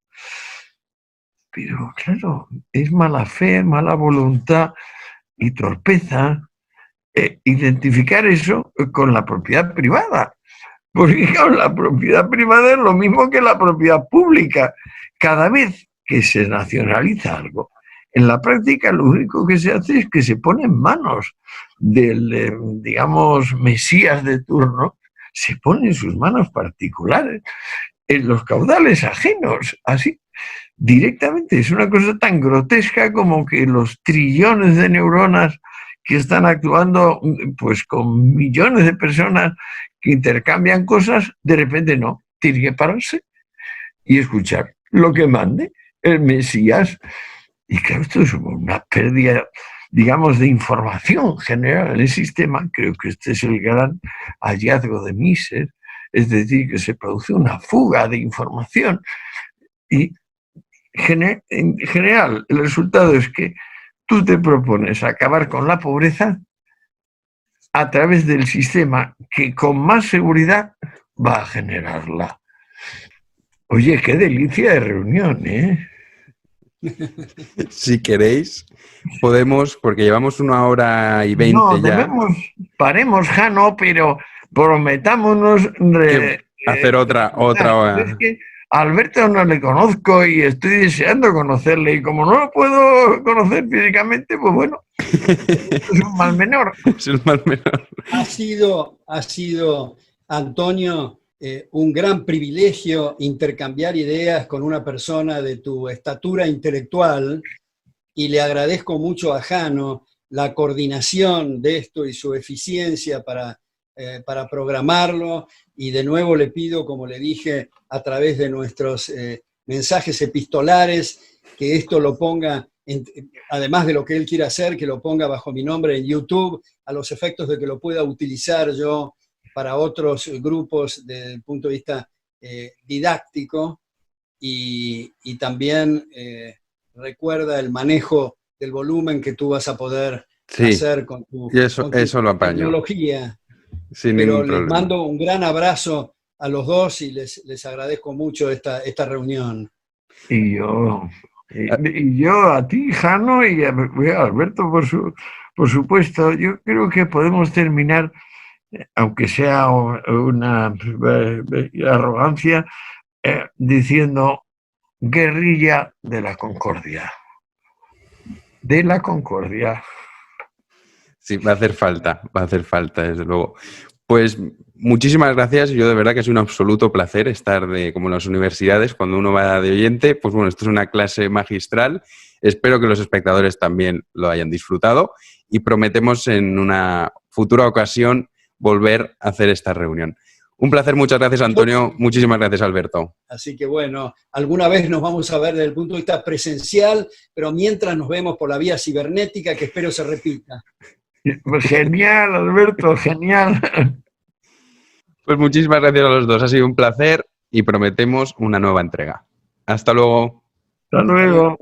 Pero claro, es mala fe, mala voluntad y torpeza identificar eso con la propiedad privada. Porque claro, la propiedad privada es lo mismo que la propiedad pública. Cada vez que se nacionaliza algo, en la práctica lo único que se hace es que se pone en manos del, digamos, mesías de turno, se pone en sus manos particulares, en los caudales ajenos, así, directamente. Es una cosa tan grotesca como que los trillones de neuronas que están actuando pues con millones de personas que intercambian cosas, de repente no, tiene que pararse y escuchar lo que mande el mesías. Y claro, esto es una pérdida, digamos, de información general en el sistema. Creo que este es el gran hallazgo de Mises, es decir, que se produce una fuga de información. Y en general, el resultado es que tú te propones acabar con la pobreza a través del sistema que con más seguridad va a generarla. Oye, qué delicia de reunión, ¿eh? Si queréis, podemos, porque llevamos 1 hora y 20 no, ya. Paremos, Jano, pero prometámonos hacer otra hora. Es que a Alberto no le conozco y estoy deseando conocerle, y como no lo puedo conocer físicamente, pues bueno, es un mal menor. Es un mal menor. Ha sido Antonio, un gran privilegio intercambiar ideas con una persona de tu estatura intelectual, y le agradezco mucho a Jano la coordinación de esto y su eficiencia para programarlo, y de nuevo le pido, como le dije, a través de nuestros mensajes epistolares, que esto lo ponga, además de lo que él quiera hacer, que lo ponga bajo mi nombre en YouTube, a los efectos de que lo pueda utilizar yo para otros grupos desde el punto de vista didáctico y también recuerda el manejo del volumen que tú vas a poder Sí, hacer con tu, y eso, con tu eso lo apaño, tecnología. sin Pero ningún les problema. mando un gran abrazo a los dos y les agradezco mucho esta reunión. Y yo a ti, Jano, y a Alberto, por supuesto. Yo creo que podemos terminar, aunque sea una arrogancia, diciendo guerrilla de la concordia. De la concordia. Sí, va a hacer falta, desde luego. Pues muchísimas gracias. Yo de verdad que es un absoluto placer estar como en las universidades, cuando uno va de oyente. Pues bueno, esto es una clase magistral. Espero que los espectadores también lo hayan disfrutado y prometemos en una futura ocasión volver a hacer esta reunión. Un placer, muchas gracias, Antonio. Muchísimas gracias, Alberto. Así que bueno, alguna vez nos vamos a ver desde el punto de vista presencial, pero mientras nos vemos por la vía cibernética, que espero se repita. Genial, Alberto, genial. Pues muchísimas gracias a los dos. Ha sido un placer y prometemos una nueva entrega. Hasta luego. Hasta luego.